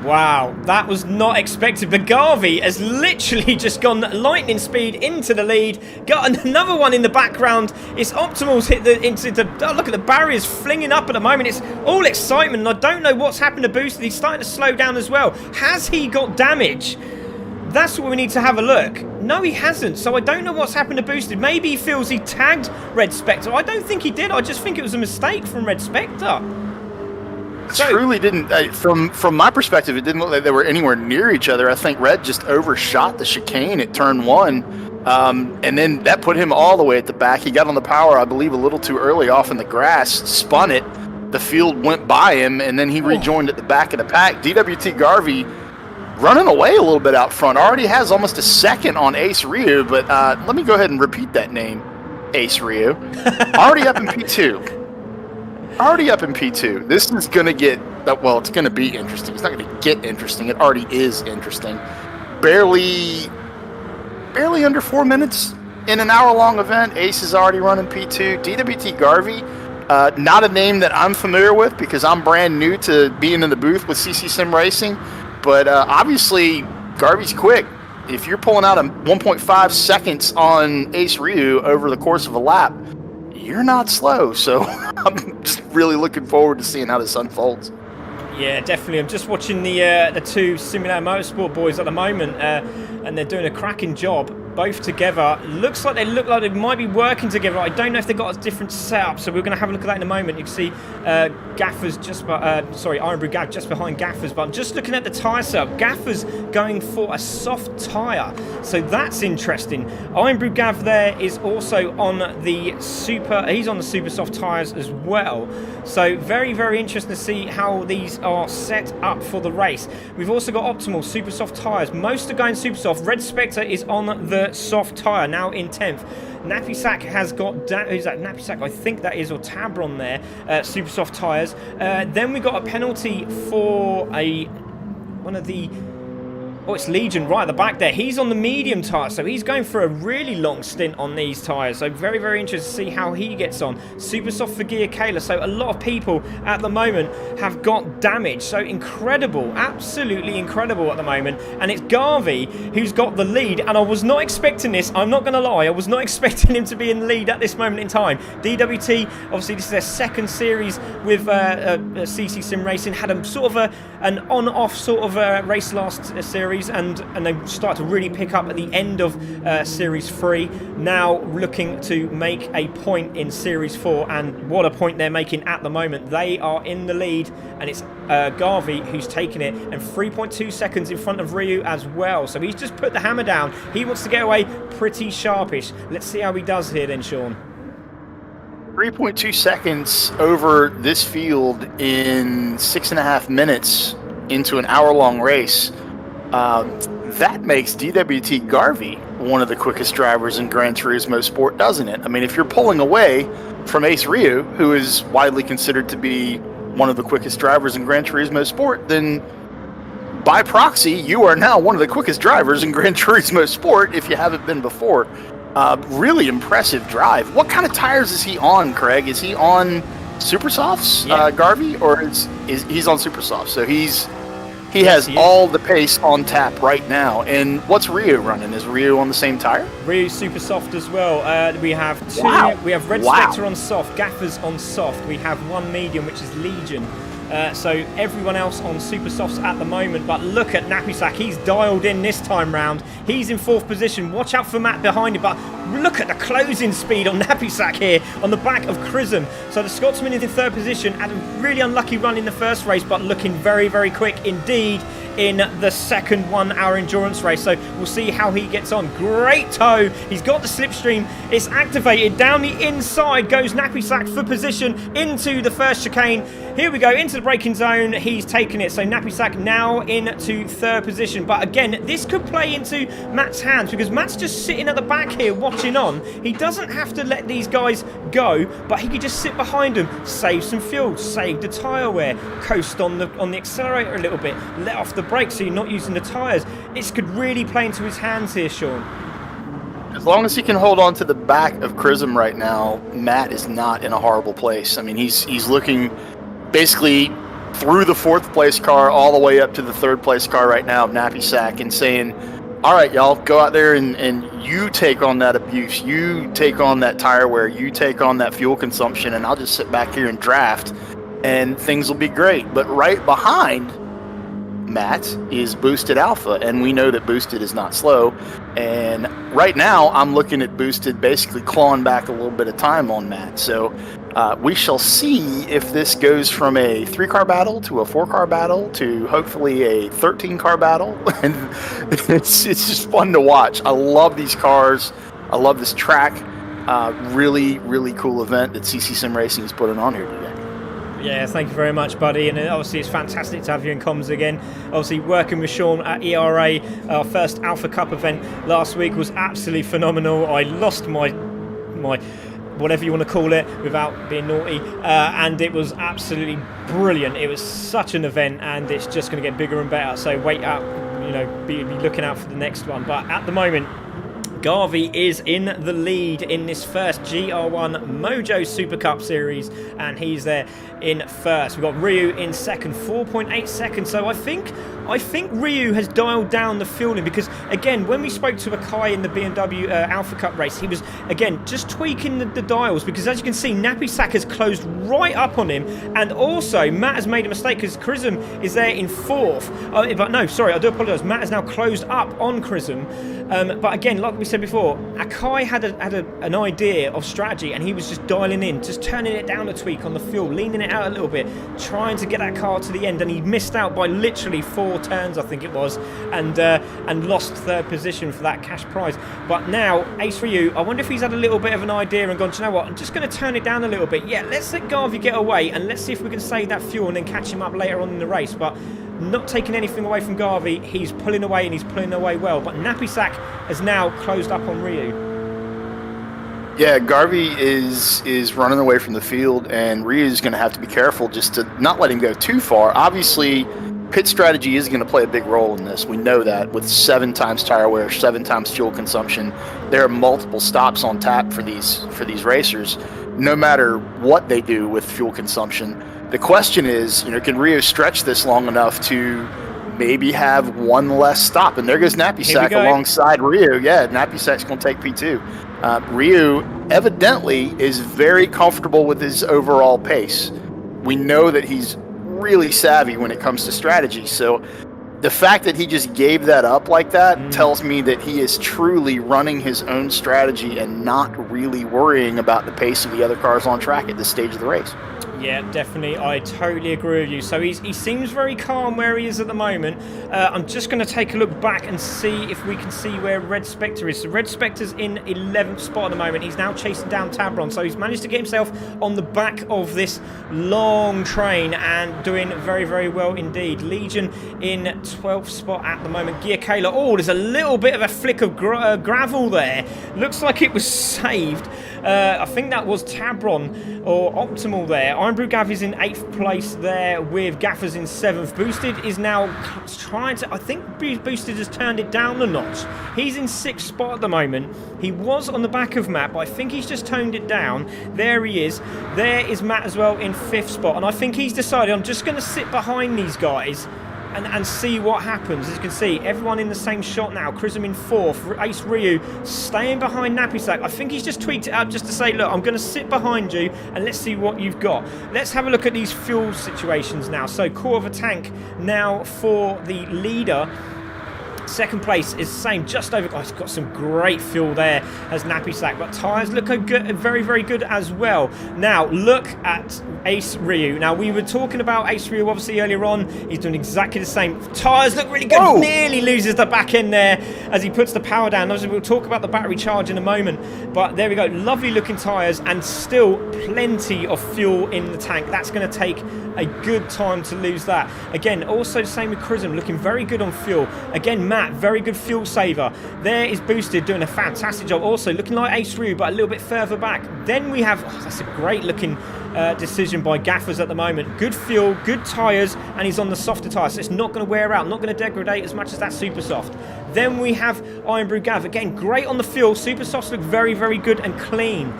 A: Wow, that was not expected. But Garvey has literally just gone lightning speed into the lead. Got another one in the background. It's Optimal's hit into the. Oh, look at the barriers flinging up at the moment. It's all excitement, and I don't know what's happened to Boosted. He's starting to slow down as well. Has he got damage? That's what we need to have a look. No, he hasn't. So I don't know what's happened to Boosted. Maybe he feels he tagged Red Spectre. I don't think he did. I just think it was a mistake from Red Spectre.
B: Truly didn't. From my perspective, it didn't look like they were anywhere near each other. I think Red just overshot the chicane at turn one. And then that put him all the way at the back. He got on the power, I believe, a little too early off in the grass, spun it. The field went by him, and then he rejoined at the back of the pack. DWT Garvey running away a little bit out front. Already has almost a second on Ace Ryu, but let me go ahead and repeat that name, Ace Ryu. Already up in P2. Already up in P2. This is going to get, well, it's going to be interesting. It's not going to get interesting. It already is interesting. Barely under 4 minutes in an hour-long event. Ace is already running P2. DWT Garvey, not a name that I'm familiar with because I'm brand new to being in the booth with CC Sim Racing. But obviously, Garvey's quick. If you're pulling out a 1.5 seconds on Ace Ryu over the course of a lap, you're not slow. So I'm just really looking forward to seeing how this unfolds.
A: Yeah, definitely. I'm just watching the two Simulator Motorsport boys at the moment, and they're doing a cracking job. Both together. Looks like they might be working together. I don't know if they've got a different setup, so we're going to have a look at that in a moment. You can see Gaffer's Iron Brew Gaff just behind Gaffer's, but I'm just looking at the tyre setup. Gaffer's going for a soft tyre, so that's interesting. Iron Brew Gav there is also on the he's on the super soft tyres as well. So very, very interesting to see how these are set up for the race. We've also got Optimal super soft tyres. Most are going super soft. Red Spectre is on the soft tyre, now in 10th. Nappy Sack has got, who's that? Nappy Sack, I think that is, or Tabron there, super soft tyres. Then we got a penalty for one of the, it's Legion right at the back there. He's on the medium tyre, so he's going for a really long stint on these tyres. So very, very interested to see how he gets on. Super soft for Gear Kayla. So a lot of people at the moment have got damage. So incredible, absolutely incredible at the moment. And it's Garvey who's got the lead. And I was not expecting this. I'm not going to lie. I was not expecting him to be in the lead at this moment in time. DWT, obviously this is their second series with CC Sim Racing. Had a sort of an on-off sort of race last series. And they start to really pick up at the end of Series 3. Now looking to make a point in Series 4, and what a point they're making at the moment. They are in the lead, and it's Garvey who's taking it, and 3.2 seconds in front of Ryu as well. So he's just put the hammer down. He wants to get away pretty sharpish. Let's see how he does here then, Sean.
B: 3.2 seconds over this field in 6.5 minutes into an hour-long race. That makes DWT Garvey one of the quickest drivers in Gran Turismo Sport, doesn't it? I mean, if you're pulling away from Ace Ryu, who is widely considered to be one of the quickest drivers in Gran Turismo Sport, then by proxy, you are now one of the quickest drivers in Gran Turismo Sport if you haven't been before. Really impressive drive. What kind of tires is he on, Craig? Is he on Super Softs, Garvey, or is he's on Super Softs? So he has all the pace on tap right now. And what's Ryu running? Is Ryu on the same tire?
A: Ryu's super soft as well. We have two.
B: Wow.
A: We have Red Spectre on soft, Gaffers on soft. We have one medium, which is Legion. So everyone else on super softs at the moment. But look at Nappy Sack. He's dialed in this time round. He's in 4th position. Watch out for Matt behind him. But look at the closing speed on Nappy Sack here on the back of Chrism. So the Scotsman is in 3rd position. Had a really unlucky run in the first race, but looking very, very quick indeed in the second 1-hour endurance race. So we'll see how he gets on. Great toe. He's got the slipstream. It's activated. Down the inside goes Nappy Sack for position into the first chicane. Here we go into the braking zone. He's taken it. So Nappy Sack now into 3rd position. But again, this could play into Matt's hands because Matt's just sitting at the back here watching on. He doesn't have to let these guys go, but he could just sit behind them, save some fuel, save the tyre wear, coast on the accelerator a little bit, let off the brake so you're not using the tyres. This could really play into his hands here, Sean.
B: As long as he can hold on to the back of Chrism right now, Matt is not in a horrible place. I mean, he's looking basically through the 4th place car all the way up to the 3rd place car right now of Nappy Sack and saying, all right, y'all, go out there and you take on that abuse. You take on that tire wear. You take on that fuel consumption, and I'll just sit back here and draft, and things will be great. But right behind Matt, is Boosted Alpha, and we know that Boosted is not slow. And right now, I'm looking at Boosted basically clawing back a little bit of time on Matt. So we shall see if this goes from a 3-car battle to a 4-car battle to hopefully a 13-car battle. And it's just fun to watch. I love these cars. I love this track. Really, really cool event that CC Sim Racing is putting on here today.
A: Yeah, thank you very much, buddy. And obviously, it's fantastic to have you in comms again. Obviously, working with Sean at ERA, our first Alpha Cup event last week was absolutely phenomenal. I lost my whatever you want to call it without being naughty, and it was absolutely brilliant. It was such an event, and it's just going to get bigger and better. So wait up, be looking out for the next one. But at the moment, Garvey is in the lead in this first GR1 Mojo Super Cup series, and he's there in first. We've got Ryu in second, 4.8 seconds. So I think Ryu has dialed down the fueling, because again, when we spoke to Akai in the BMW Alpha Cup race, he was again just tweaking the dials, because as you can see, Nappy Sack has closed right up on him, and also Matt has made a mistake because Chrism is there in fourth. But no, sorry, I do apologise. Matt has now closed up on Chrism. But again, like we said before, Akai had an idea of strategy, and he was just dialing in, just turning it down a tweak on the fuel, leaning it out a little bit, trying to get that car to the end, and he missed out by literally 4 turns, I think it was, and lost third position for that cash prize. But now, Ace Ryu, I wonder if he's had a little bit of an idea and gone, do you know what, I'm just going to turn it down a little bit. Yeah, let's let Garvey get away, and let's see if we can save that fuel and then catch him up later on in the race. But not taking anything away from Garvey, he's pulling away, and he's pulling away well. But Nappy Sack has now closed up on Ryu.
B: Yeah, Garvey is running away from the field, and Ryu is going to have to be careful just to not let him go too far. Obviously, pit strategy is going to play a big role in this. We know that with 7 times tire wear, 7 times fuel consumption, there are multiple stops on tap for these racers, no matter what they do with fuel consumption. The question is, can Ryu stretch this long enough to maybe have one less stop? And there goes Nappy Sack alongside Ryu. Yeah, Nappy Sack's going to take P2. Ryu evidently is very comfortable with his overall pace. We know that he's really savvy when it comes to strategy. So the fact that he just gave that up like that tells me that he is truly running his own strategy and not really worrying about the pace of the other cars on track at this stage of the race.
A: Yeah, definitely. I totally agree with you. So he seems very calm where he is at the moment. I'm just going to take a look back and see if we can see where Red Spectre is. So Red Spectre's in 11th spot at the moment. He's now chasing down Tabron. So he's managed to get himself on the back of this long train and doing very, very well indeed. Legion in 12th spot at the moment. Gear Kayla. Oh, there's a little bit of a flick of gravel there. Looks like it was saved. I think that was Tabron or Optimal there. Iron Brew Gav is in 8th place there with Gaffers in 7th. Boosted is now trying to... I think Boosted has turned it down a notch. He's in 6th spot at the moment. He was on the back of Matt, but I think he's just toned it down. There he is. There is Matt as well in 5th spot. And I think he's decided, I'm just going to sit behind these guys and see what happens. As you can see, everyone in the same shot now. Chrism in 4th, Ace Ryu staying behind Nappy Sack. I think he's just tweaked it up just to say, look, I'm going to sit behind you and let's see what you've got. Let's have a look at these fuel situations now. So quarter of a tank now for the leader. Second place is the same, just over. Oh, he's got some great fuel there as Nappy Sack, but tyres look good, very, very good as well. Now, look at Ace Ryu. Now, we were talking about Ace Ryu, obviously, earlier on. He's doing exactly the same. Tyres look really good. Whoa. Nearly loses the back end there as he puts the power down. Obviously, we'll talk about the battery charge in a moment, but there we go. Lovely looking tyres and still plenty of fuel in the tank. That's going to take a good time to lose that. Again, also the same with Chrism, looking very good on fuel. Again, Matt, very good fuel saver. There is Boosted doing a fantastic job. Also looking like Ace Ryu, but a little bit further back. Then we have, that's a great looking decision by Gaffers at the moment. Good fuel, good tyres, and he's on the softer tyres, so it's not going to wear out, not going to degrade as much as that Super Soft. Then we have Iron Brew Gav. Again, great on the fuel. Super Softs look very, very good and clean.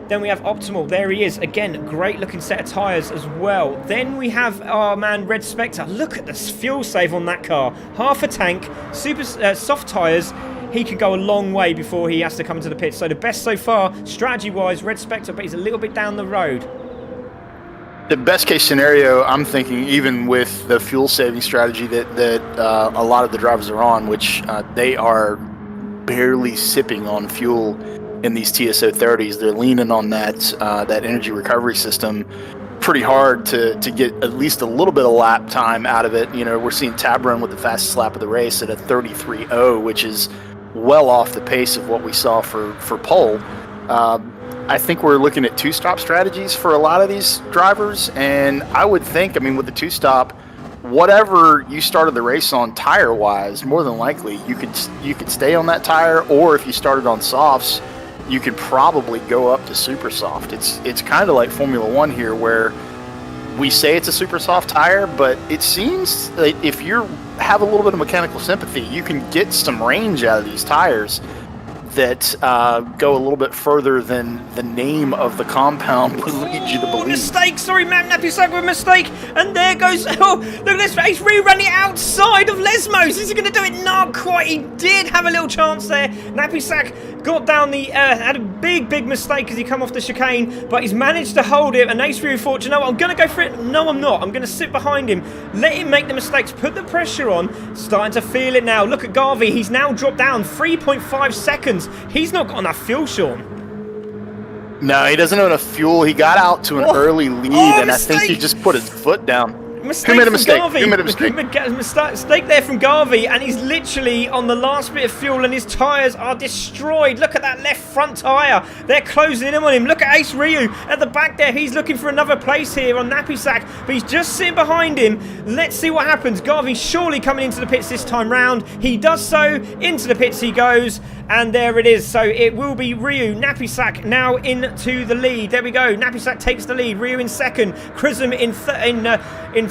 A: Then we have Optimal. There he is. Again, great looking set of tyres as well. Then we have our man Red Spectre. Look at the fuel save on that car. Half a tank, super soft tyres. He can go a long way before he has to come into the pits. So the best so far, strategy-wise, Red Spectre, but he's a little bit down the road.
B: The best case scenario, I'm thinking, even with the fuel saving strategy that a lot of the drivers are on, which they are barely sipping on fuel in these TSO 30s. They're leaning on that energy recovery system pretty hard to get at least a little bit of lap time out of it. You know, we're seeing Tab run with the fastest lap of the race at a 33.0, which is well off the pace of what we saw for pole. I think we're looking at two-stop strategies for a lot of these drivers, and I would think, I mean, with the two-stop, whatever you started the race on tire-wise, more than likely you could stay on that tire, or if you started on softs, you could probably go up to super soft. It's kind of like Formula One here, where we say it's a super soft tire, but it seems that if you have a little bit of mechanical sympathy, you can get some range out of these tires that go a little bit further than the name of the compound would lead you to believe.
A: Mistake! Sorry, Matt Napisak with a mistake. And there goes... Oh, look at this. He's rerunning it outside of Lesmos. Is he going to do it? Not quite. He did have a little chance there. Napisak got down the... had a big mistake as he come off the chicane, but he's managed to hold it. And Ace Ryu thought, you know what, I'm going to go for it. No, I'm not. I'm going to sit behind him. Let him make the mistakes. Put the pressure on. Starting to feel it now. Look at Garvey. He's now dropped down 3.5 seconds. He's not got enough fuel, Sean.
B: No, he doesn't have enough fuel. He got out to an early lead, and
A: mistake.
B: I think he just put his foot down.
A: Who
B: made a mistake?
A: Garvey.
B: Who made a mistake?
A: Mistake there from Garvey, and he's literally on the last bit of fuel, and his tyres are destroyed. Look at that left front tyre. They're closing in on him. Look at Ace Ryu at the back there. He's looking for another place here on Napisak, but he's just sitting behind him. Let's see what happens. Garvey surely coming into the pits this time round. He does so. Into the pits he goes, and there it is. So it will be Ryu. Napisak now into the lead. There we go. Napisak takes the lead. Ryu in second. Chrism in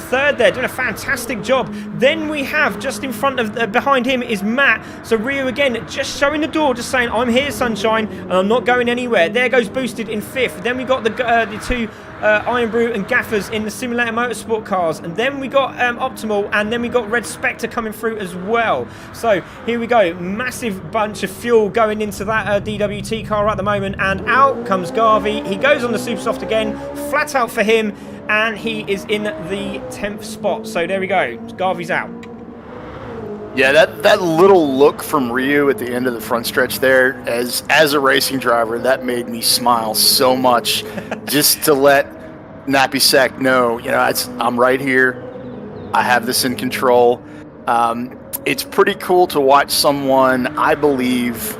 A: third there, doing a fantastic job. Then we have just in front of behind him is Matt. So Ryu again just showing the door, just saying, I'm here, sunshine, and I'm not going anywhere. There goes Boosted in fifth. Then we got the two Iron Brew and Gaffers in the Simulator Motorsport cars, and then we got Optimal, and then we got Red Spectre coming through as well. So here we go, massive bunch of fuel going into that DWT car at the moment, and out comes Garvey. He goes on the Super Soft again, flat out for him, and he is in the 10th spot. So there we go, Garvey's out.
B: Yeah, that little look from Ryu at the end of the front stretch there, as a racing driver, that made me smile so much. Just to let Napisak know, you know, I'm right here. I have this in control. It's pretty cool to watch someone. I believe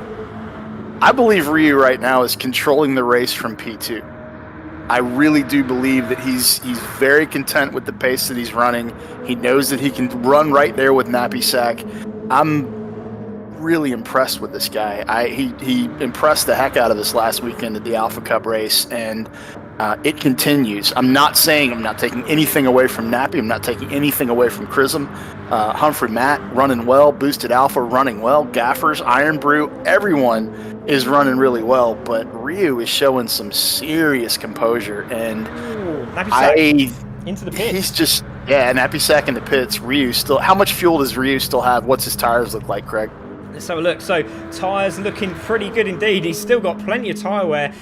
B: Ryu right now is controlling the race from P2. I really do believe that he's very content with the pace that he's running. He knows that he can run right there with Napisak. I'm really impressed with this guy. He impressed the heck out of us last weekend at the Alpha Cup race, and it continues. I'm not taking anything away from Nappy. I'm not taking anything away from Chrism. Humphrey Matt running well. Boosted Alpha running well. Gaffers, Iron Brew, everyone is running really well. But Ryu is showing some serious composure, and
A: into the pits.
B: He's just Napisak in the pits. Ryu still. How much fuel does Ryu still have? What's his tires look like, Craig?
A: Let's have a look. So tyres looking pretty good indeed. He's still got plenty of tyre wear.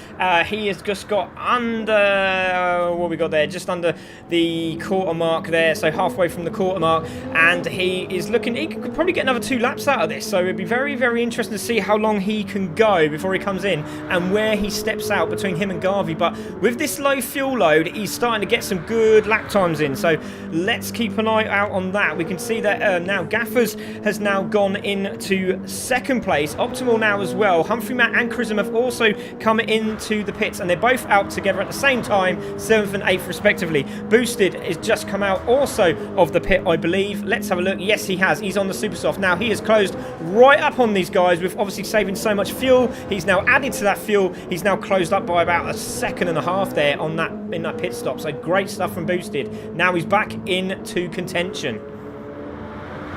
A: He has just got under what we got there, just under the quarter mark there, so halfway from the quarter mark, and he is looking, he could probably get another 2 laps out of this, so it'd be very, very interesting to see how long he can go before he comes in and where he steps out between him and Garvey. But with this low fuel load, he's starting to get some good lap times in, so let's keep an eye out on that. We can see that now Gaffers has now gone into second place. Optimal now as well. Humphrey Matt and Chrism have also come into the pits, and they're both out together at the same time, 7th and 8th respectively. Boosted has just come out also of the pit, I believe. Let's have a look. Yes, he has. He's on the Super Soft. Now he has closed right up on these guys with obviously saving so much fuel. He's now added to that fuel. He's now closed up by about 1.5 seconds there on that in that pit stop. So great stuff from Boosted. Now he's back into contention.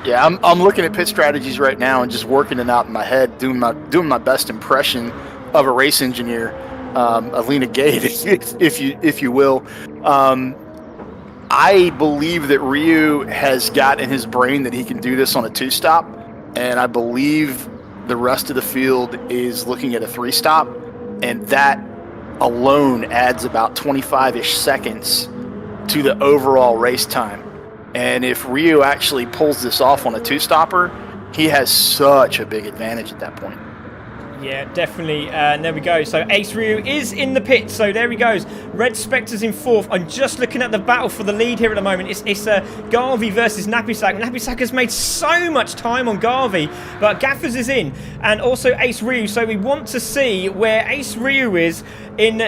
B: Yeah, I'm looking at pit strategies right now and just working it out in my head, doing my best impression of a race engineer, Alina Gate, if you will. I believe that Ryu has got in his brain that he can do this on a 2-stop, and I believe the rest of the field is looking at a 3-stop, and that alone adds about 25-ish seconds to the overall race time. And if Ryu actually pulls this off on a two-stopper, he has such a big advantage at that point.
A: Yeah, definitely. And there we go. So Ace Ryu is in the pit. So there he goes. Red Spectre's in 4th. I'm just looking at the battle for the lead here at the moment. It's Garvey versus Napisak. Napisak has made so much time on Garvey, but Gaffers is in, and also Ace Ryu. So we want to see where Ace Ryu is in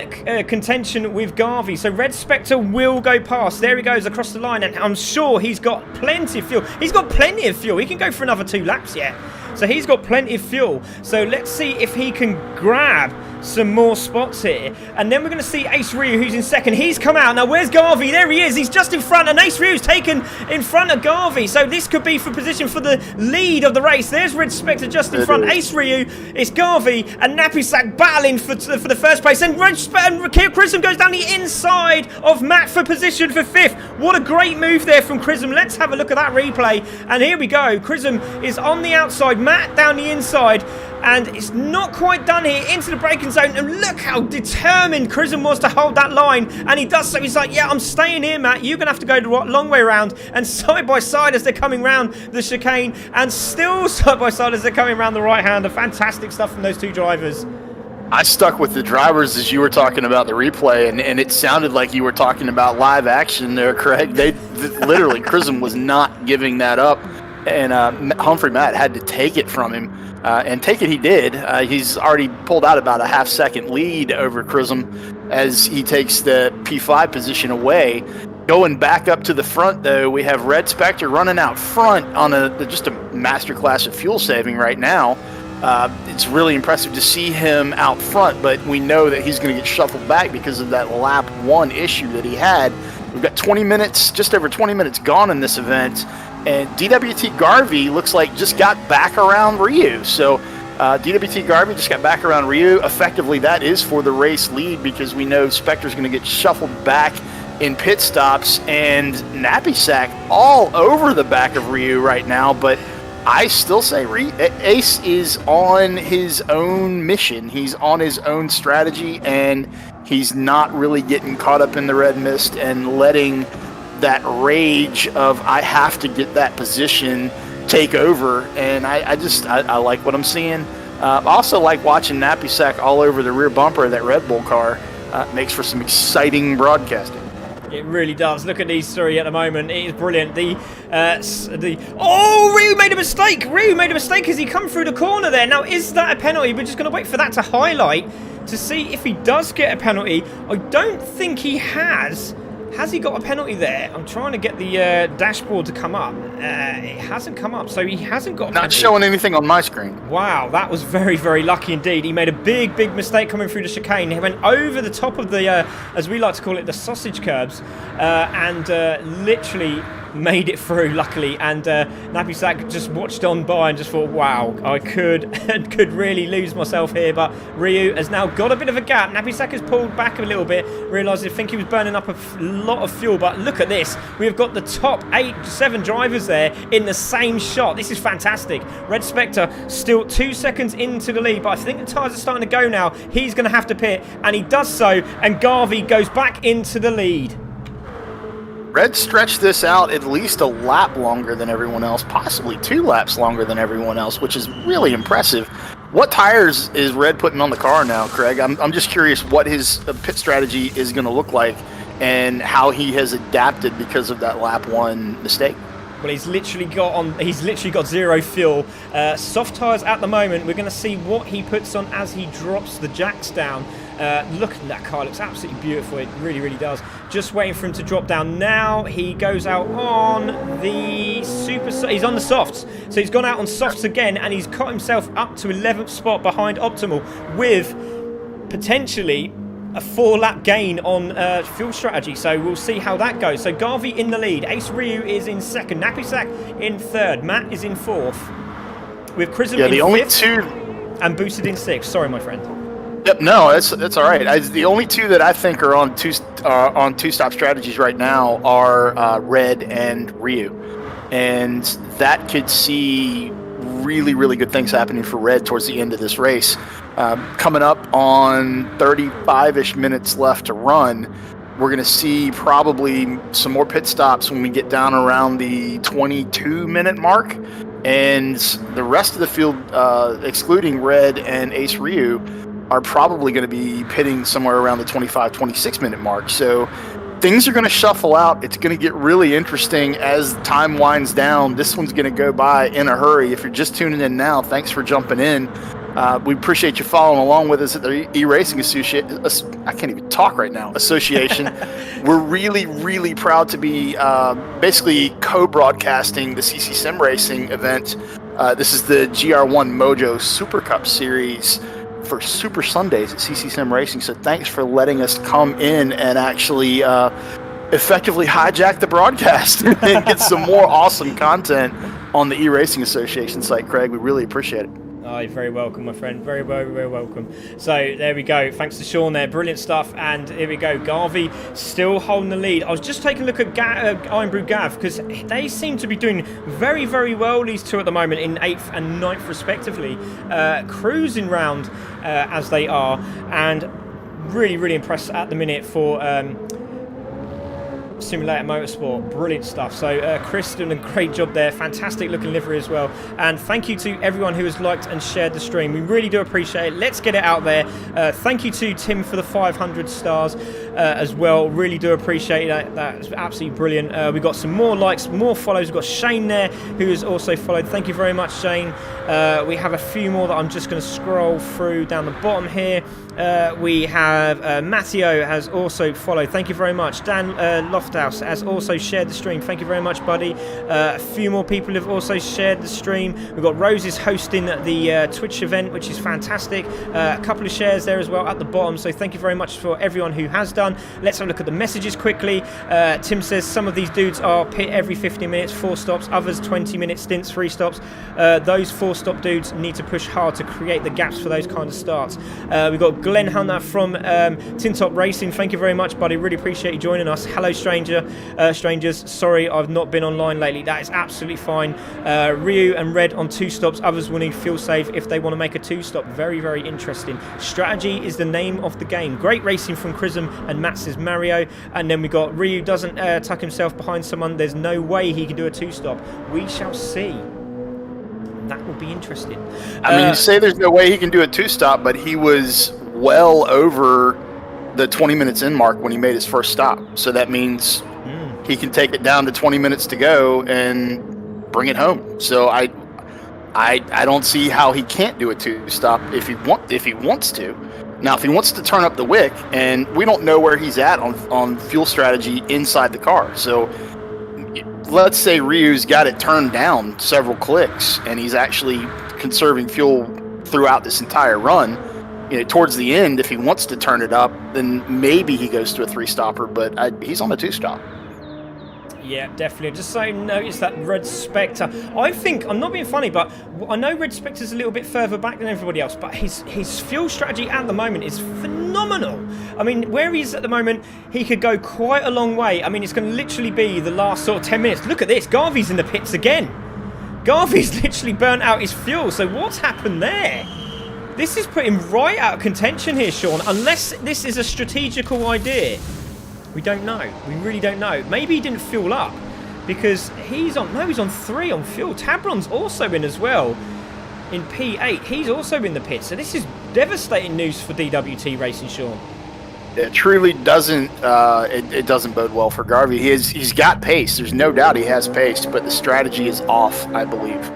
A: contention with Garvey. So Red Spectre will go past. There he goes across the line, and I'm sure he's got plenty of fuel. He's got plenty of fuel. He can go for another 2 laps yet. So he's got plenty of fuel. So let's see if he can grab some more spots here. And then we're going to see Ace Ryu, who's in 2nd. He's come out. Now, where's Garvey? There he is. He's just in front. And Ace Ryu's taken in front of Garvey. So this could be for position for the lead of the race. There's Red Spectre just in front. Ace Ryu, it's Garvey and Napisak battling for the first place. And Chrism goes down the inside of Matt for position for 5th. What a great move there from Chrism. Let's have a look at that replay. And here we go. Chrism is on the outside. Matt down the inside. And it's not quite done here into the braking zone. And look how determined Chrism was to hold that line. And he does so. He's like, yeah, I'm staying here, Matt. You're going to have to go the long way around. And side by side as they're coming round the chicane. And still side by side as they're coming round the right hand. Fantastic stuff from those 2 drivers.
B: I stuck with the drivers as you were talking about the replay, and it sounded like you were talking about live action there, Craig. They literally, Chrism was not giving that up. And Humphrey Matt had to take it from him. And take it he did. He's already pulled out about a half-second lead over Chrism as he takes the P5 position away. Going back up to the front, though, we have Red Spectre running out front on just a masterclass of fuel saving right now. It's really impressive to see him out front, but we know that he's going to get shuffled back because of that lap 1 issue that he had. We've got 20 minutes, just over 20 minutes gone in this event. And DWT Garvey looks like just got back around Ryu. So DWT Garvey just got back around Ryu. Effectively, that is for the race lead because we know Spectre's going to get shuffled back in pit stops. And Napisak all over the back of Ryu right now. But I still say Ace is on his own mission. He's on his own strategy. And he's not really getting caught up in the red mist and letting that rage of I have to get that position take over. And I like what I'm seeing. I also like watching Napisak all over the rear bumper of that Red Bull car. Makes for some exciting broadcasting.
A: It really does. Look at these 3 at the moment. It is brilliant. Ryu made a mistake. Ryu made a mistake as he come through the corner there. Now, is that a penalty? We're just going to wait for that to highlight to see if he does get a penalty. I don't think he has. Has he got a penalty there? I'm trying to get the dashboard to come up. It hasn't come up, so he hasn't got a penalty.
B: Not showing anything on my screen.
A: Wow, that was very, very lucky indeed. He made a big, big mistake coming through the chicane. He went over the top of the, as we like to call it, the sausage curbs, and literally made it through, luckily. And Napisak just watched on by and just thought, wow, I could really lose myself here. But Ryu has now got a bit of a gap. Napisak has pulled back a little bit, realised I think he was burning up a lot of fuel. But look at this. We've got the top 7 drivers there in the same shot. This is fantastic. Red Spectre still 2 seconds into the lead, but I think the tyres are starting to go now. He's going to have to pit, and he does so, and Garvey goes back into the lead.
B: Red stretched this out at least a lap longer than everyone else, possibly 2 laps longer than everyone else, which is really impressive. What tires is Red putting on the car now, Craig? I'm just curious what his pit strategy is going to look like and how he has adapted because of that lap 1 mistake.
A: Well, he's literally got 0 fuel. Soft tyres at the moment. We're going to see what he puts on as he drops the jacks down. Look at that car, looks absolutely beautiful. It really, really does. Just waiting for him to drop down. Now he goes out on the he's on the softs. So he's gone out on softs again, and he's cut himself up to 11th spot behind Optimal with potentially a 4-lap gain on fuel strategy. So we'll see how that goes. So Garvey in the lead. Ace Ryu is in 2nd. Napisak in 3rd. Matt is in 4th. With Chrism in 5th. And Boosted in 6th. Sorry, my friend.
B: Yep, no, that's all right. The only 2 that I think are on two-stop strategies right now are Red and Ryu, and that could see really, really good things happening for Red towards the end of this race. Coming up on 35-ish minutes left to run, We're going to see probably some more pit stops when we get down around the 22-minute mark. And the rest of the field, excluding Red and Ace Ryu, are probably going to be pitting somewhere around the 25, 26-minute mark. So things are going to shuffle out. It's going to get really interesting as time winds down. This one's going to go by in a hurry. If you're just tuning in now, thanks for jumping in. We appreciate you following along with us at the E-Racing Association. I can't even talk right now. Association. We're really, really proud to be basically co-broadcasting the CC Sim Racing event. This is the GR1 Mojo Super Cup series for Super Sundays at CC Sim Racing. So thanks for letting us come in and actually effectively hijack the broadcast and get some more awesome content on the E-Racing Association site, Craig. We really appreciate it.
A: Oh, you're very welcome, my friend. Very, very, very welcome. So there we go. Thanks to Sean there. Brilliant stuff. And here we go. Garvey still holding the lead. I was just taking a look at Iron Brew Gav, because they seem to be doing very, very well, these two at the moment, in 8th and 9th respectively. Cruising round as they are. And really, really impressed at the minute for Simulator Motorsport. Brilliant stuff. So Chris doing a great job there. Fantastic looking livery as well. And thank you to everyone who has liked and shared the stream. We really do appreciate it. Let's get it out there. Thank you to Tim for the 500 stars as well. Really do appreciate that. That's absolutely brilliant. We've got some more likes, more follows. We've got Shane there who has also followed. Thank you very much, Shane. We have a few more that I'm just going to scroll through down the bottom here. We have Matteo has also followed. Thank you very much. Dan Lofthouse has also shared the stream. Thank you very much, buddy. A few more people have also shared the stream. We've got Roses hosting the Twitch event, which is fantastic. A couple of shares there as well at the bottom. So thank you very much for everyone who has done. Let's have a look at the messages quickly. Tim says some of these dudes are pit every 15 minutes, 4 stops. Others 20-minute stints, 3 stops. Those 4-stop dudes need to push hard to create the gaps for those kind of starts. We've got Glenn Hunter from Tintop Racing. Thank you very much, buddy. Really appreciate you joining us. Hello, strangers. Sorry, I've not been online lately. That is absolutely fine. Ryu and Red on 2 stops. Others will need fuel save if they want to make a 2-stop. Very, very interesting. Strategy is the name of the game. Great racing from Chrism, and Matt says Mario. And then we got Ryu doesn't tuck himself behind someone. There's no way he can do a 2-stop. We shall see. That will be interesting.
B: I mean, you say there's no way he can do a 2-stop, but he was well over the 20 minutes in mark when he made his first stop. So that means he can take it down to 20 minutes to go and bring it home. So I don't see how he can't do a 2-stop if he wants to. Now, if he wants to turn up the wick, and we don't know where he's at on fuel strategy inside the car. So let's say Ryu's got it turned down several clicks and he's actually conserving fuel throughout this entire run. You know, towards the end, if he wants to turn it up, then maybe he goes to a 3-stopper, but he's on a 2-stop.
A: Yeah, definitely. Just so you notice that Red Spectre. I think, I'm not being funny, but I know Red Spectre's a little bit further back than everybody else, but his fuel strategy at the moment is phenomenal. I mean, where he is at the moment, he could go quite a long way. I mean, it's going to literally be the last sort of 10 minutes. Look at this. Garvey's in the pits again. Garvey's literally burnt out his fuel. So what's happened there? This is putting him right out of contention here, Sean, unless this is a strategical idea. We don't know. We really don't know. Maybe he didn't fuel up because he's on 3 on fuel. Tabron's also in as well in P8. He's also in the pit. So this is devastating news for DWT Racing, Sean.
B: It truly doesn't. It doesn't bode well for Garvey. He's got pace. There's no doubt he has pace, but the strategy is off, I believe.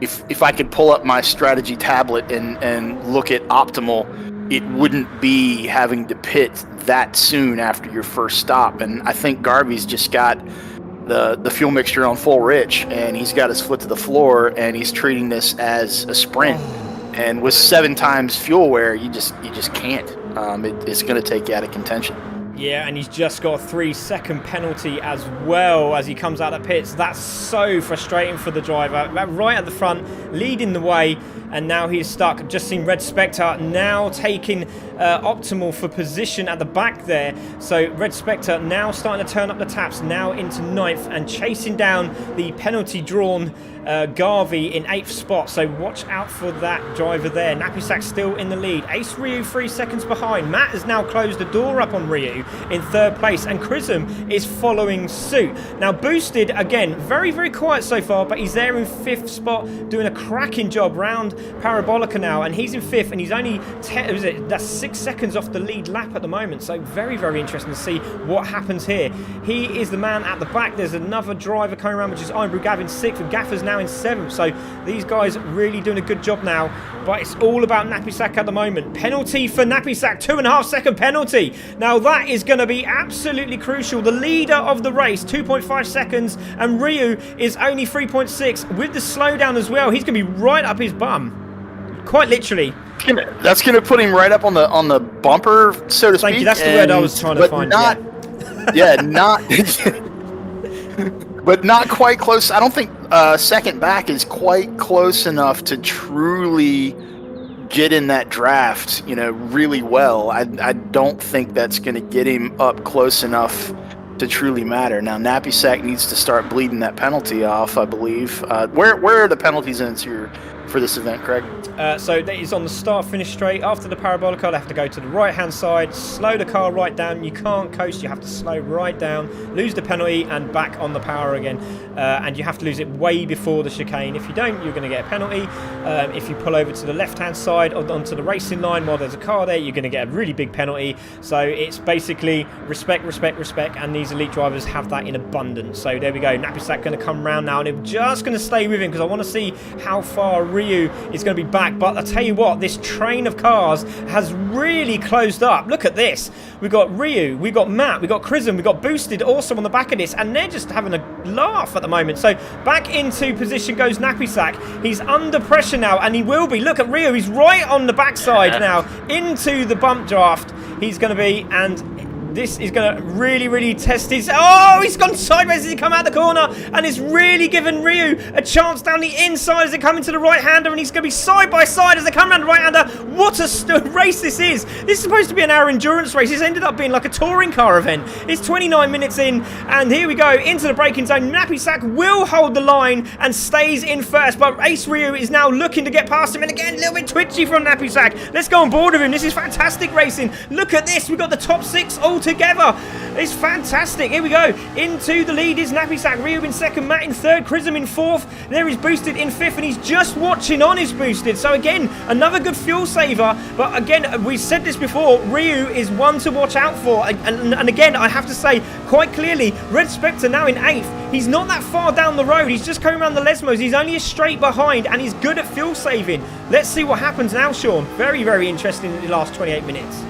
B: If I could pull up my strategy tablet and look at optimal, it wouldn't be having to pit that soon after your first stop. And I think Garvey's just got the fuel mixture on full rich, and he's got his foot to the floor, and he's treating this as a sprint. And with 7 times fuel wear, you just can't. It's going to take you out of contention.
A: Yeah, and he's just got a 3-second penalty as well as he comes out of pits. That's so frustrating for the driver. Right at the front, leading the way, and now he's stuck. Just seen Red Spectre now taking optimal for position at the back there. So Red Spectre now starting to turn up the taps, now into 9th and chasing down the penalty drawn Garvey in 8th spot. So watch out for that driver there. Napisak still in the lead. Ace Ryu 3 seconds behind. Matt has now closed the door up on Ryu in 3rd place, and Chrism is following suit. Now Boosted again, very quiet so far, but he's there in 5th spot doing a cracking job round Parabolica now, and he's in 5th, and he's only that's 6 seconds off the lead lap at the moment. So very interesting to see what happens here. He is the man at the back. There's another driver coming around, which is Ironbrew Gavin 6th, and Gaffer's now in 7th. So these guys really doing a good job now, but it's all about Napisak at the moment. Penalty for Napisak, 2.5 second penalty. Now that is going to be absolutely crucial. The leader of the race, 2.5 seconds, and Ryu is only 3.6 with the slowdown as well. He's going to be right up his bum, quite literally.
B: That's going to put him right up on the bumper, so to speak.
A: Thank you. That's the word I was trying to find.
B: But not quite close. I don't think second back is quite close enough to truly get in that draft, really well. I don't think that's going to get him up close enough to truly matter. Now, Napisak needs to start bleeding that penalty off, I believe. Where are the penalty zones here for this event, Craig?
A: So that is on the start-finish straight. After the parabolica, they have to go to the right-hand side, slow the car right down. You can't coast, you have to slow right down, lose the penalty, and back on the power again. And you have to lose it way before the chicane. If you don't, you're going to get a penalty. If you pull over to the left-hand side or onto the racing line while there's a car there, you're going to get a really big penalty. So it's basically respect, and these elite drivers have that in abundance. So there we go. Napisak going to come round now, and I'm just going to stay with him because I want to see how far Ryu is going to be back. But I tell you what, this train of cars has really closed up. Look at this. We've got Ryu, we've got Matt, we've got Chrism, we've got Boosted also on the back of this, and they're just having a laugh at the moment. So back into position goes Napisak. He's under pressure now, and he will be. Look at Ryu, he's right on the backside now into the bump draft. He's going to be, and this is going to really test his... Oh, he's gone sideways as he come out the corner, and it's really given Ryu a chance down the inside as they come into the right-hander, and he's going to be side by side as they come around the right-hander. What a race this is. This is supposed to be an hour endurance race. It's ended up being like a touring car event. It's 29 minutes in, and here we go into the braking zone. Napisak will hold the line and stays in first, but Ace Ryu is now looking to get past him, and again, a little bit twitchy from Napisak. Let's go on board with him. This is fantastic racing. Look at this. We've got the top 6 all together. It's fantastic. Here we go. Into the lead is Napisak. Ryu in 2nd, Matt in 3rd, Chrism in 4th. There is Boosted in 5th, and he's just watching on his Boosted. So again, another good fuel saver. But again, we said this before, Ryu is one to watch out for. And again, I have to say quite clearly, Red Spectre now in 8th. He's not that far down the road. He's just coming around the Lesmos. He's only a straight behind, and he's good at fuel saving. Let's see what happens now, Sean. Very interesting in the last 28 minutes.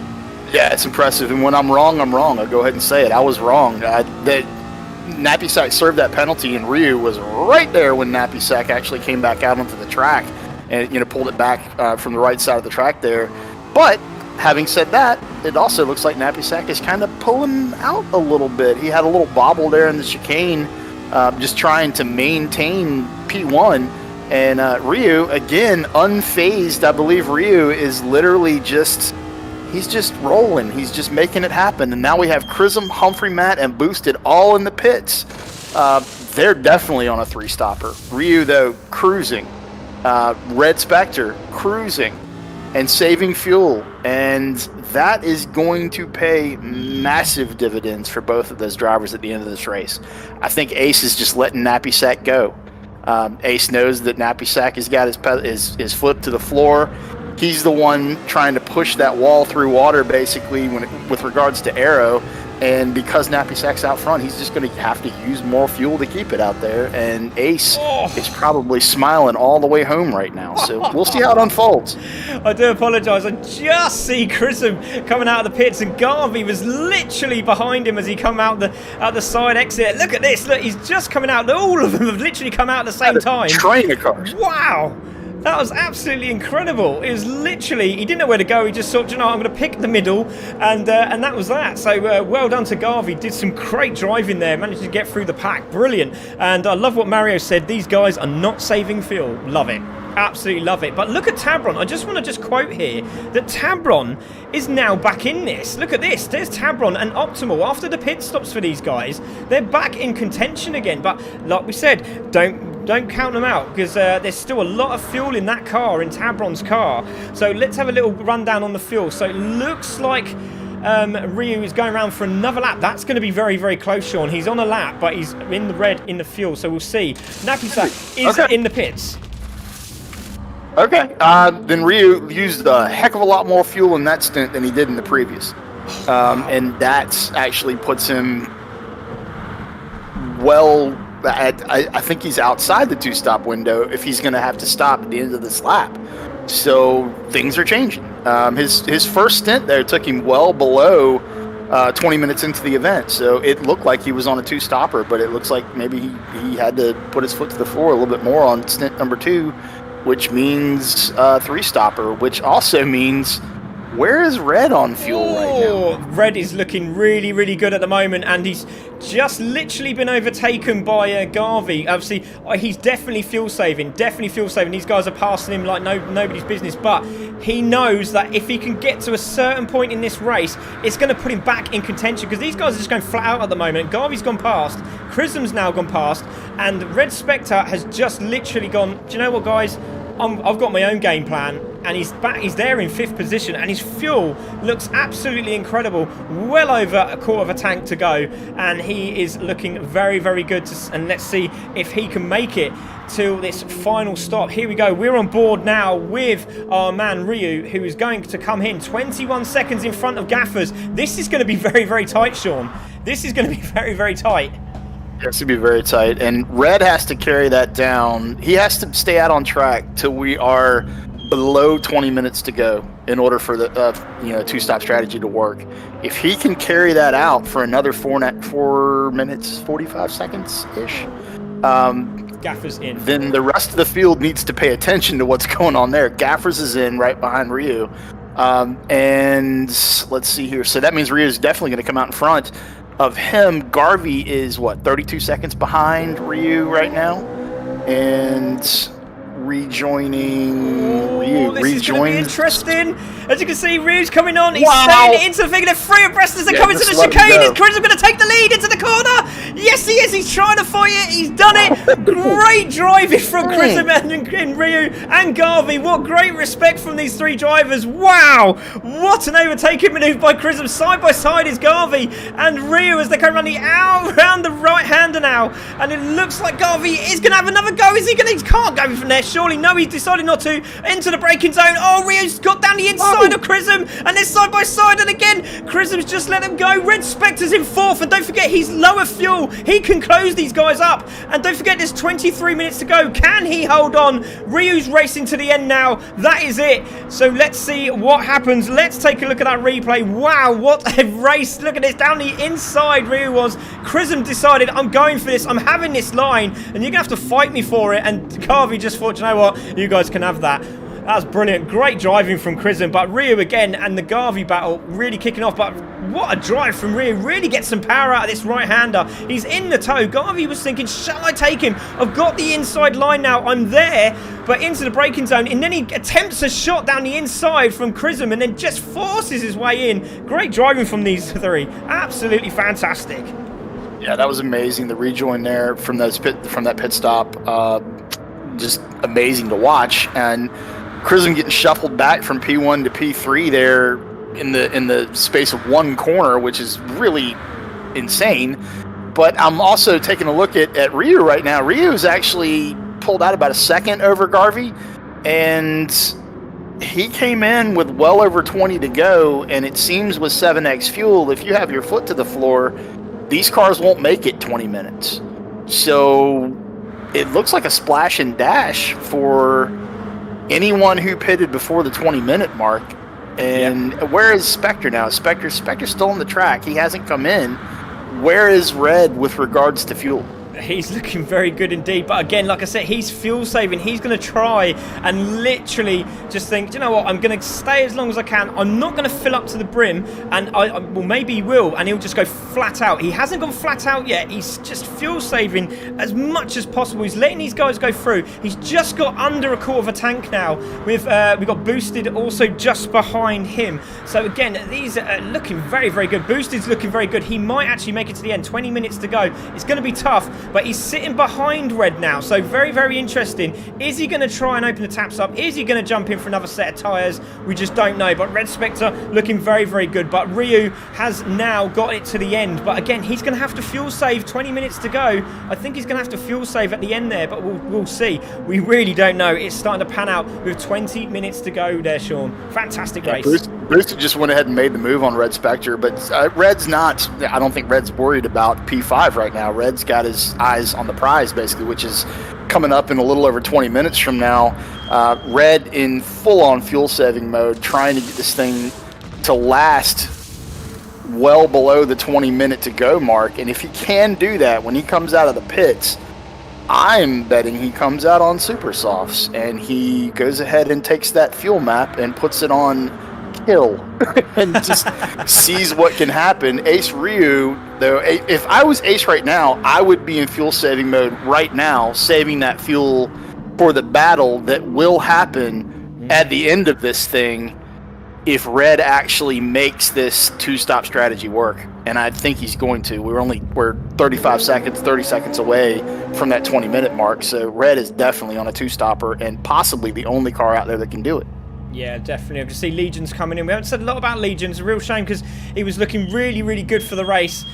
B: Yeah, it's impressive. And when I'm wrong, I'm wrong. I'll go ahead and say it. I was wrong. Napisak served that penalty, and Ryu was right there when Napisak actually came back out onto the track and pulled it back from the right side of the track there. But having said that, it also looks like Napisak is kind of pulling out a little bit. He had a little bobble there in the chicane, just trying to maintain P1. And Ryu, again, unfazed. I believe Ryu is literally he's just rolling. He's just making it happen. And now we have Chrism, Humphrey, Matt, and Boosted all in the pits. They're definitely on a 3-stopper. Ryu, though, cruising. Red Spectre, cruising and saving fuel. And that is going to pay massive dividends for both of those drivers at the end of this race. I think Ace is just letting Napisak go. Ace knows that Napisak has got his foot to the floor. He's the one trying to push that wall through water, basically, with regards to aero. And because Napisak's out front, he's just going to have to use more fuel to keep it out there. And Ace is probably smiling all the way home right now. So we'll see how it unfolds.
A: I do apologise. I just see Chrism coming out of the pits, and Garvey was literally behind him as he come out the side exit. Look at this. Look, he's just coming out. All of them have literally come out at the same time.
B: Train of cars.
A: Wow. That was absolutely incredible. It was literally, he didn't know where to go. He just thought, I'm going to pick the middle, and that was that. So well done to Garvey. Did some great driving there. Managed to get through the pack. Brilliant. And I love what Mario said. These guys are not saving fuel. Love it. Absolutely love it. But look at Tabron. I just want to quote here that Tabron is now back in this. Look at this. There's Tabron and Optimal. After the pit stops for these guys, they're back in contention again. But like we said, don't count them out, because there's still a lot of fuel in that car, in Tabron's car. So let's have a little rundown on the fuel. So it looks like Ryu is going around for another lap. That's going to be very, very close, Sean. He's on a lap, but he's in the red in the fuel. So we'll see. Napisak is in the pits.
B: Okay. Then Ryu used a heck of a lot more fuel in that stint than he did in the previous. And that actually puts him well... I think he's outside the two-stop window if he's going to have to stop at the end of this lap. So things are changing. His first stint there took him well below 20 minutes into the event. So it looked like he was on a two-stopper, but it looks like maybe he had to put his foot to the floor a little bit more on stint number 2, which means three-stopper, which also means... Where is Red on fuel right now?
A: Red is looking really, really good at the moment, and he's just literally been overtaken by Garvey. Obviously, he's definitely fuel saving. These guys are passing him like nobody's business, but he knows that if he can get to a certain point in this race, it's going to put him back in contention, because these guys are just going flat out at the moment. Garvey's gone past, Chrism's now gone past, and Red Spectre has just literally gone, do you know what, guys? I've got my own game plan, and he's back. He's there in 5th position, and his fuel looks absolutely incredible. Well over a quarter of a tank to go, and he is looking very, very good. And let's see if he can make it to this final stop. Here we go. We're on board now with our man Ryu, who is going to come in 21 seconds in front of Gaffers. This is going to be very, very tight, Sean. This is going to be very, very tight.
B: It has to be very tight, and Red has to carry that down. He has to stay out on track till we are below 20 minutes to go in order for the two-stop strategy to work. If he can carry that out for another 4 minutes 45 seconds ish,
A: Gaffers in.
B: Then the rest of the field needs to pay attention to what's going on there. Gaffers is in right behind Ryu, and let's see here. So that means Ryu is definitely going to come out in front of him. Garvey is 32 seconds behind Ryu right now, and rejoining Ryu.
A: This is going to be interesting. As you can see, Ryu's coming on. He's staying into the thing. They're three abreast as they come into the chicane. Is Chris going to take the lead into the corner? Yes, he is. He's trying to fight it. He's done it. Great driving from Chris and Ryu and Garvey. What great respect from these three drivers. Wow. What an overtaking maneuver by Chris. Side by side is Garvey and Ryu as they come running out around the right-hander now. And it looks like Garvey is going to have another go. Is he going to? He can't go from there. Surely. No, he's decided not to. Into the braking zone. Oh, Ryu's got down the inside of Chrism, and they're side by side, and again, Chrism's just let them go. Red Spectre's in 4th, and don't forget, he's lower fuel. He can close these guys up, and don't forget, there's 23 minutes to go. Can he hold on? Ryu's racing to the end now. That is it. So let's see what happens. Let's take a look at that replay. Wow, what a race. Look at this. Down the inside, Ryu was. Chrism decided, I'm going for this. I'm having this line, and you're going to have to fight me for it, and Garvey just thought, you know what? You guys can have that. That was brilliant. Great driving from Chrism, but Ryu again and the Garvey battle really kicking off. But what a drive from Ryu. Really gets some power out of this right-hander. He's in the toe. Garvey was thinking, shall I take him? I've got the inside line now. I'm there, but into the braking zone. And then he attempts a shot down the inside from Chrism and then just forces his way in. Great driving from these three. Absolutely fantastic.
B: Yeah, that was amazing. The rejoin there from that pit stop. Just amazing to watch. And Chrism getting shuffled back from P1 to P3 there in the space of one corner, which is really insane. But I'm also taking a look at Ryu right now. Ryu's actually pulled out about a second over Garvey, and he came in with well over 20 to go, and it seems with 7X fuel, if you have your foot to the floor, these cars won't make it 20 minutes. So it looks like a splash and dash for anyone who pitted before the 20-minute mark. And where is Spectre now? Spectre's still on the track. He hasn't come in. Where is Red with regards to fuel?
A: He's looking very good indeed. But again, like I said, he's fuel saving. He's going to try and literally just think, do you know what? I'm going to stay as long as I can. I'm not going to fill up to the brim. And well, maybe he will. And he'll just go flat out. He hasn't gone flat out yet. He's just fuel saving as much as possible. He's letting these guys go through. He's just got under a quarter of a tank now. We've got Boosted also just behind him. So again, these are looking very, very good. Boosted's looking very good. He might actually make it to the end. 20 minutes to go. It's going to be tough. But he's sitting behind Red now, so very, very interesting. Is he going to try and open the taps up? Is he going to jump in for another set of tyres? We just don't know. But Red Spectre looking very, very good. But Ryu has now got it to the end. But again, he's going to have to fuel save. 20 minutes to go. I think he's going to have to fuel save at the end there, but we'll see. We really don't know. It's starting to pan out with 20 minutes to go there, Sean. Fantastic race.
B: Boosted just went ahead and made the move on Red Spectre, but Red's not. I don't think Red's worried about P5 right now. Red's got his eyes on the prize, basically, which is coming up in a little over 20 minutes from now. Red in full-on fuel-saving mode, trying to get this thing to last well below the 20-minute-to-go mark. And if he can do that when he comes out of the pits, I'm betting he comes out on super softs, and he goes ahead and takes that fuel map and puts it on kill and just sees what can happen. Ace Ryu, though, if I was Ace right now, I would be in fuel saving mode right now, saving that fuel for the battle that will happen at the end of this thing if Red actually makes this two-stop strategy work. And I think he's going to. We're 30 seconds away from that 20-minute mark, so Red is definitely on a two-stopper and possibly the only car out there that can do it.
A: Yeah, definitely. I can see Legion's coming in. We haven't said a lot about Legion. It's a real shame because he was looking really, really good for the race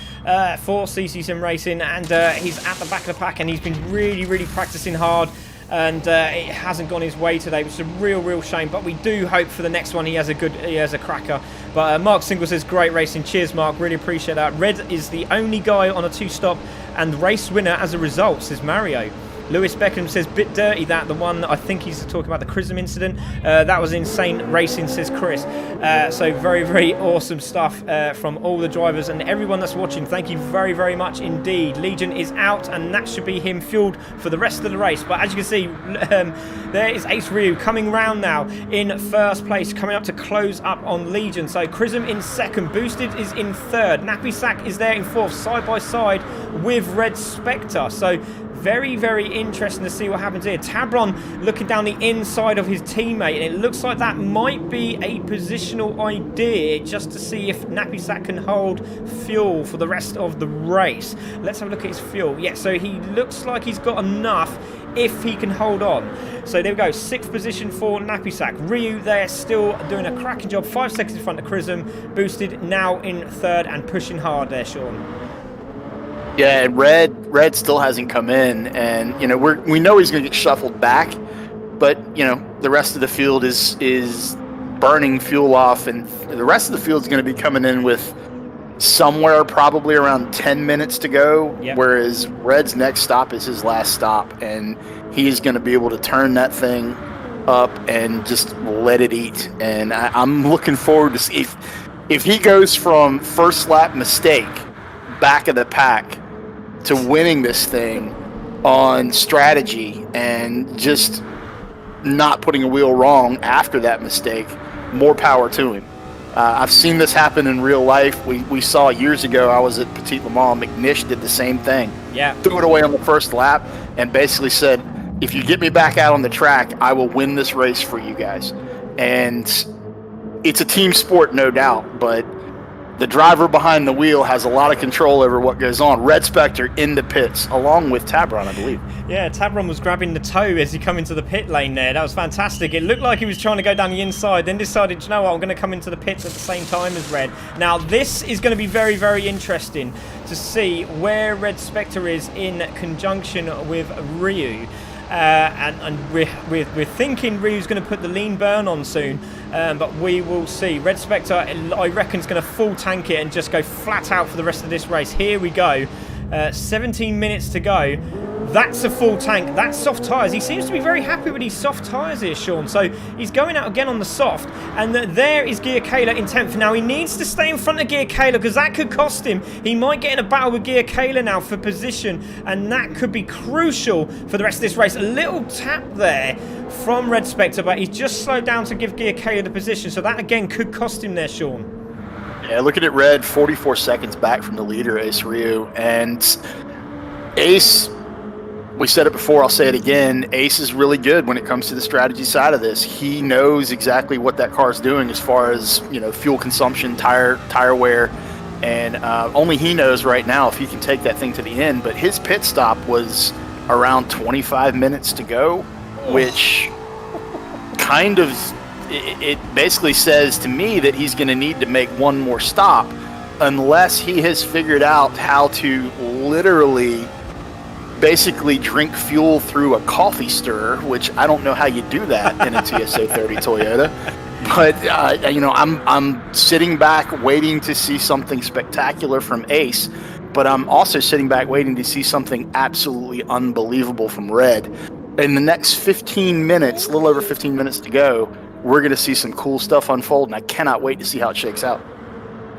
A: for CC Sim Racing, and he's at the back of the pack, and he's been really, really practicing hard, and it hasn't gone his way today, which is a real, real shame. But we do hope for the next one he has a cracker. But Mark Single says, great racing. Cheers, Mark. Really appreciate that. Red is the only guy on a two-stop and race winner as a result, says Mario. Lewis Beckham says, bit dirty that, the one I think he's talking about, the Chrism incident. That was insane racing, says Chris. So very, very awesome stuff from all the drivers and everyone that's watching. Thank you very, very much indeed. Legion is out, and that should be him fueled for the rest of the race. But as you can see, there is Ace Ryu coming round now in first place, coming up to close up on Legion. So Chrism in second, Boosted is in third, Nappy Sack is there in fourth, side by side with Red Spectre. So very, very interesting to see what happens here. Tabron looking down the inside of his teammate, and it looks like that might be a positional idea just to see if Nappy Sack can hold fuel for the rest of the race. Let's have a look at his fuel. Yeah, so he looks like he's got enough if he can hold on. So there we go, 6th position for Nappy Sack. Ryu there still doing a cracking job, 5 seconds in front of Chrism. Boosted now in third and pushing hard there, Sean.
B: Yeah, and Red still hasn't come in, and we know he's going to get shuffled back, but the rest of the field is burning fuel off, and the rest of the field is going to be coming in with somewhere probably around 10 minutes to go. Yep. Whereas Red's next stop is his last stop, and he's going to be able to turn that thing up and just let it eat. And I'm looking forward to see if he goes from first lap mistake, back of the pack, to winning this thing on strategy and just not putting a wheel wrong after that mistake. More power to him. I've seen this happen in real life. We saw years ago, I was at Petit Le Mans, McNish did the same thing.
A: Yeah.
B: Threw it away on the first lap and basically said, if you get me back out on the track, I will win this race for you guys. And it's a team sport, no doubt, but the driver behind the wheel has a lot of control over what goes on. Red Spectre in the pits, along with Tabron, I believe.
A: Yeah, Tabron was grabbing the toe as he come into the pit lane there. That was fantastic. It looked like he was trying to go down the inside, then decided, you know what, I'm going to come into the pits at the same time as Red. Now, this is going to be very, very interesting to see where Red Spectre is in conjunction with Ryu. And we're thinking Ryu's going to put the lean burn on soon, but we will see. Red Spectre, I reckon, is going to full tank it and just go flat out for the rest of this race. Here we go. 17 minutes to go. That's a full tank. That's soft tyres. He seems to be very happy with these soft tyres here, Sean. So he's going out again on the soft. And there is Gear Kayla in 10th. Now he needs to stay in front of Gear Kayla because that could cost him. He might get in a battle with Gear Kayla now for position. And that could be crucial for the rest of this race. A little tap there from Red Spectre, but he's just slowed down to give Gear Kayla the position. So that again could cost him there, Sean.
B: Yeah, looking at Red, 44 seconds back from the leader, Ace Ryu. And Ace, we said it before, I'll say it again, Ace is really good when it comes to the strategy side of this. He knows exactly what that car is doing as far as, you know, fuel consumption, tire wear, and only he knows right now if he can take that thing to the end. But his pit stop was around 25 minutes to go, which kind of... It basically says to me that he's going to need to make one more stop unless he has figured out how to literally basically drink fuel through a coffee stirrer, which I don't know how you do that in a TSA 30 Toyota. But, you know, I'm sitting back waiting to see something spectacular from Ace, but I'm also sitting back waiting to see something absolutely unbelievable from Red. In the next 15 minutes, a little over 15 minutes to go, we're going to see some cool stuff unfold, and I cannot wait to see how it shakes out.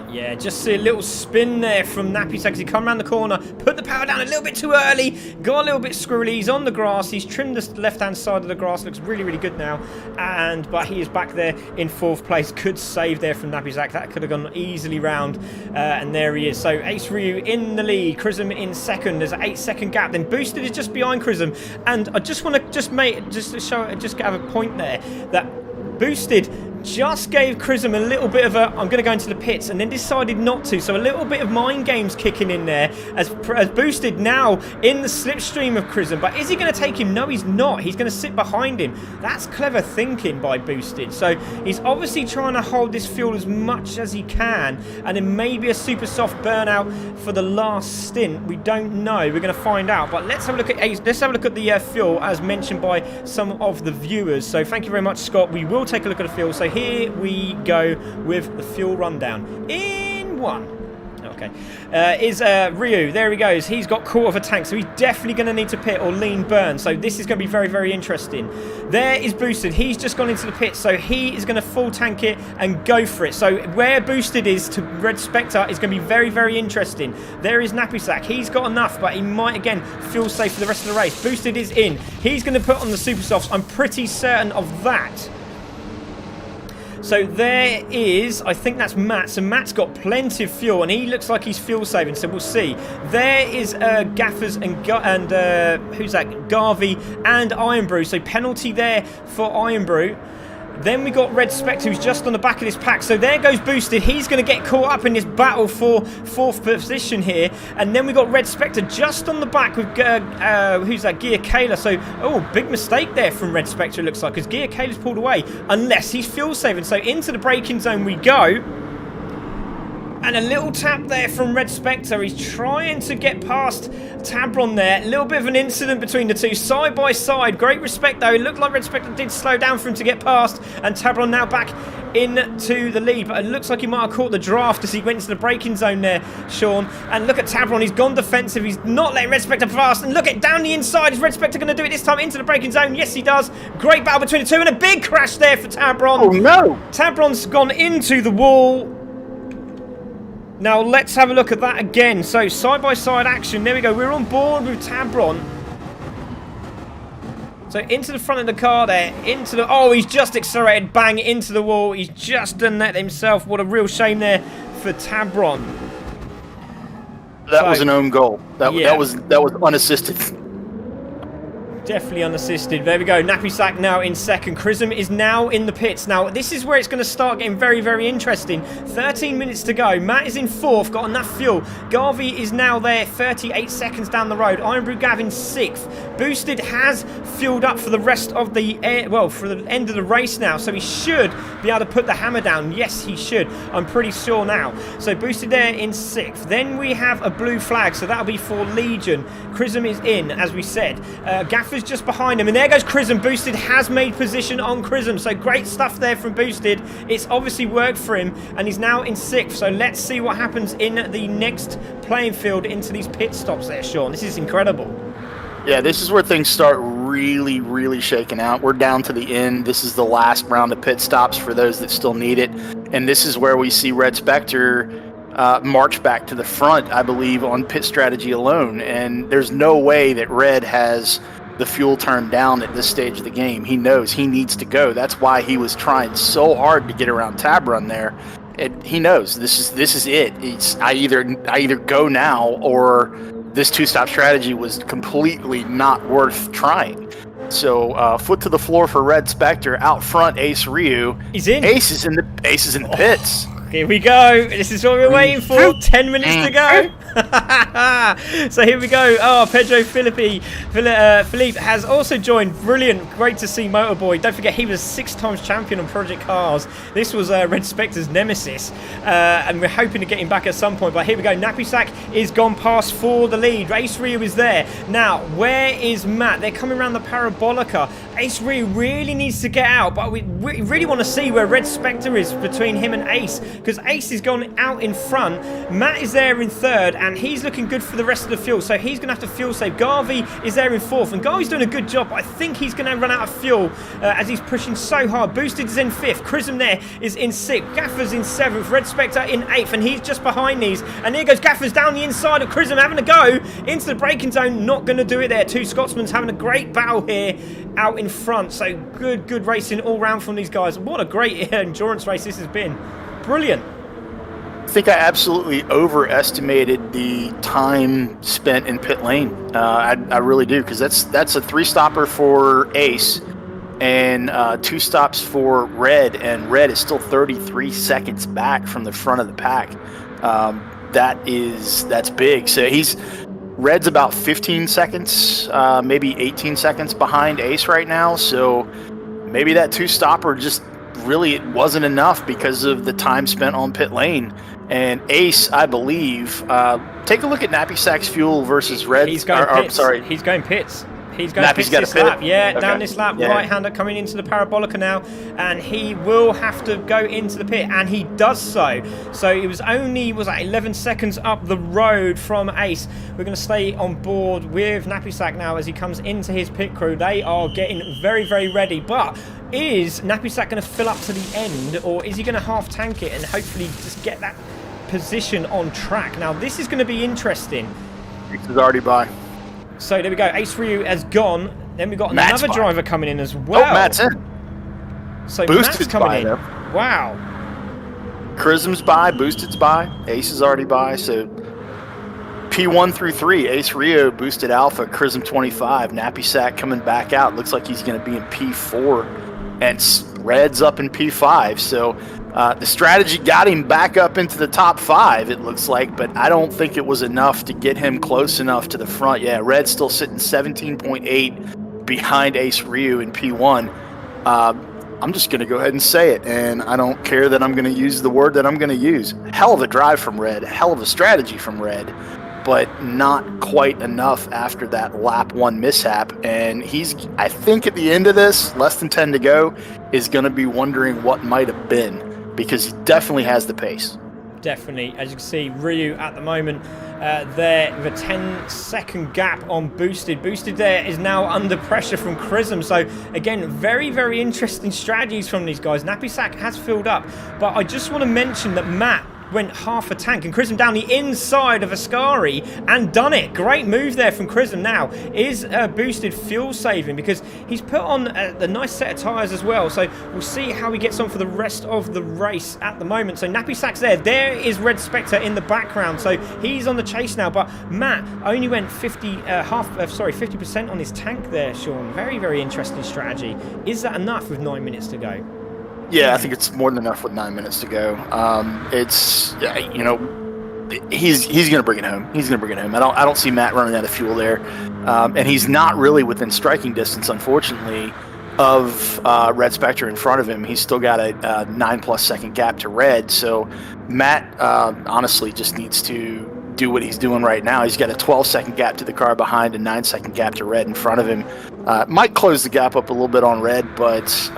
A: Yeah, just see a little spin there from Nappy Sack as he come around the corner, put the power down a little bit too early, got a little bit squirrely. He's on the grass, he's trimmed the left-hand side of the grass, looks really, really good now. But he is back there in 4th place. Good save there from Nappy Sack. That could have gone easily round, and there he is. So Ace Ryu in the lead, Chrism in 2nd. There's an 8-second gap. Then Boosted is just behind Chrism, and I just want to just have a point there that Boosted just gave Chrism a little bit of a, I'm going to go into the pits, and then decided not to. So a little bit of mind games kicking in there as Boosted now in the slipstream of Chrism. But is he going to take him? No, he's not. He's going to sit behind him. That's clever thinking by Boosted. So he's obviously trying to hold this fuel as much as he can, and then maybe a super soft burnout for the last stint. We don't know. We're going to find out. But let's have a look at the fuel as mentioned by some of the viewers. So thank you very much, Scott. We will take a look at the fuel. So here we go with the fuel rundown. In 1. Okay. Is Ryu. There he goes. He's got 1/4 tank, so he's definitely going to need to pit or lean burn. So this is going to be very, very interesting. There is Boosted. He's just gone into the pit, so he is going to full tank it and go for it. So where Boosted is to Red Spectre is going to be very, very interesting. There is Nappy Sack. He's got enough, but he might again feel safe for the rest of the race. Boosted is in. He's going to put on the super softs. I'm pretty certain of that. So there is, I think that's Matt. So Matt's got plenty of fuel, and he looks like he's fuel saving. So we'll see. There is Gaffers and who's that? Garvey and Iron Brew. So penalty there for Iron Brew. Then we got Red Spectre, who's just on the back of this pack. So there goes Boosted. He's going to get caught up in this battle for 4th position here. And then we got Red Spectre just on the back with, who's that? Gear Kayla. So, oh, big mistake there from Red Spectre, it looks like, because Gear Kayla's pulled away, unless he's fuel saving. So into the braking zone we go. And a little tap there from Red Spectre. He's trying to get past Tabron there. A little bit of an incident between the two. Side by side. Great respect, though. It looked like Red Spectre did slow down for him to get past. And Tabron now back into the lead. But it looks like he might have caught the draft as he went into the braking zone there, Sean. And look at Tabron. He's gone defensive. He's not letting Red Spectre pass. And look at down the inside. Is Red Spectre going to do it this time into the braking zone? Yes, he does. Great battle between the two. And a big crash there for Tabron.
B: Oh, no.
A: Tabron's gone into the wall. Now let's have a look at that again. So side-by-side action. There we go. We're on board with Tabron. So into the front of the car there. Into the... Oh, he's just accelerated. Bang, into the wall. He's just done that himself. What a real shame there for Tabron.
B: That was an own goal. That was unassisted.
A: Definitely unassisted. There we go. Nappy Sack now in 2nd. Chrism is now in the pits. Now, this is where it's going to start getting very, very interesting. 13 minutes to go. Matt is in 4th. Got enough fuel. Garvey is now there. 38 seconds down the road. Iron Brew Gav in 6th. Boosted has fueled up for the rest of the... for the end of the race now. So he should be able to put the hammer down. Yes, he should. I'm pretty sure now. So Boosted there in 6th. Then we have a blue flag. So that'll be for Legion. Chrism is in, as we said. Gaffer's just behind him, and there goes Chrism. Boosted has made position on Chrism, so great stuff there from Boosted. It's obviously worked for him, and he's now in 6th. So let's see what happens in the next playing field into these pit stops there, Sean. This is incredible.
B: Yeah, this is where things start really, really shaking out. We're down to the end. This is the last round of pit stops for those that still need it. And this is where we see Red Spectre march back to the front, I believe, on pit strategy alone. And there's no way that Red has the fuel turned down at this stage of the game. He knows he needs to go. That's why he was trying so hard to get around Tab Run there. He knows this is it. I either go now, or this two-stop strategy was completely not worth trying. So foot to the floor for Red Spectre. Out front, Ace Ryu.
A: He's in.
B: Ace is in the pits.
A: Here we go. This is what we're waiting for. 10 minutes to go. So here we go. Oh, Pedro Felipe has also joined. Brilliant. Great to see Motorboy. Don't forget, he was 6 times champion on Project Cars. This was Red Spectre's nemesis. And we're hoping to get him back at some point. But here we go. Nappy Sack is gone past for the lead. Ace Ryu is there. Now, where is Matt? They're coming around the Parabolica. Ace Ryu really needs to get out. But we really want to see where Red Spectre is between him and Ace. Because Ace is gone out in front. Matt is there in third, and he's looking good for the rest of the fuel, so he's going to have to fuel save. Garvey is there in fourth, and Garvey's doing a good job. I think he's going to run out of fuel as he's pushing so hard. Boosted is in fifth. Chrism there is in sixth. Gaffer's in seventh. Red Spectre in eighth, and he's just behind these. And here goes Gaffer's down the inside of Chrism, having a go into the braking zone. Not going to do it there. Two Scotsmen's having a great battle here out in front. So good racing all round from these guys. What a great endurance race this has been. Brilliant.
B: I think I absolutely overestimated the time spent in pit lane. I really do, because that's a 3-stopper for Ace and 2 stops for Red, and Red is still 33 seconds back from the front of the pack. That's big. So Red's about 15 seconds, maybe 18 seconds behind Ace right now. So maybe that 2-stopper just really it wasn't enough because of the time spent on pit lane. And Ace, I believe, take a look at Nappy Sack's fuel versus Red.
A: He's going pits. He's going pits. He's going
B: Nappy's
A: pits this lap. Yeah,
B: okay.
A: Down this lap,
B: yeah.
A: Right-hander coming into the Parabolica now, and he will have to go into the pit, and he does so. So it was only 11 seconds up the road from Ace. We're going to stay on board with Nappy Sack now as he comes into his pit crew. They are getting very, very ready, but is Nappy Sack going to fill up to the end, or is he going to half tank it and hopefully just get that position on track? Now this is going to be interesting.
B: Ace is already by.
A: So there we go. Ace Ryu has gone. Then we've got
B: Matt's
A: another
B: by.
A: driver coming in as well.
B: Oh, Matt's in.
A: So
B: Boosted's
A: Matt's coming
B: by,
A: in.
B: though.
A: Wow.
B: Chrism's by, Boosted's by, Ace is already by. So P1 through 3, Ace Ryu, Boosted Alpha, Chrism 25, Nappy Sack coming back out. Looks like he's going to be in P4, and Red's up in P5. So the strategy got him back up into the top 5, it looks like, but I don't think it was enough to get him close enough to the front. Yeah, Red's still sitting 17.8 behind Ace Ryu in P1. I'm just going to go ahead and say it, and I don't care that I'm going to use the word that I'm going to use. Hell of a drive from Red, hell of a strategy from Red, but not quite enough after that lap 1 mishap. And he's, I think at the end of this, less than 10 to go, is going to be wondering what might have been, because he definitely has the pace.
A: Definitely. As you can see, Ryu at the moment there with a 10-second gap on Boosted. Boosted there is now under pressure from Chrism. So again, very, very interesting strategies from these guys. Nappy Sack has filled up, but I just want to mention that Matt went half a tank and Chrism down the inside of Ascari and done it. Great move there from Chrism. Now is Boosted fuel saving because he's put on the nice set of tyres as well, so we'll see how he gets on for the rest of the race at the moment. So Nappy Sack's there is Red Spectre in the background, so he's on the chase now, but Matt only went 50% on his tank there, Sean. Very, very interesting strategy. Is that enough with 9 minutes to go?
B: Yeah, I think it's more than enough with 9 minutes to go. It's, you know, he's going to bring it home. He's going to bring it home. I don't see Matt running out of fuel there, and he's not really within striking distance, unfortunately, of Red Spectre in front of him. He's still got a 9+ second gap to Red. So Matt honestly just needs to do what he's doing right now. He's got a 12-second gap to the car behind, a 9-second gap to Red in front of him. Might close the gap up a little bit on Red, but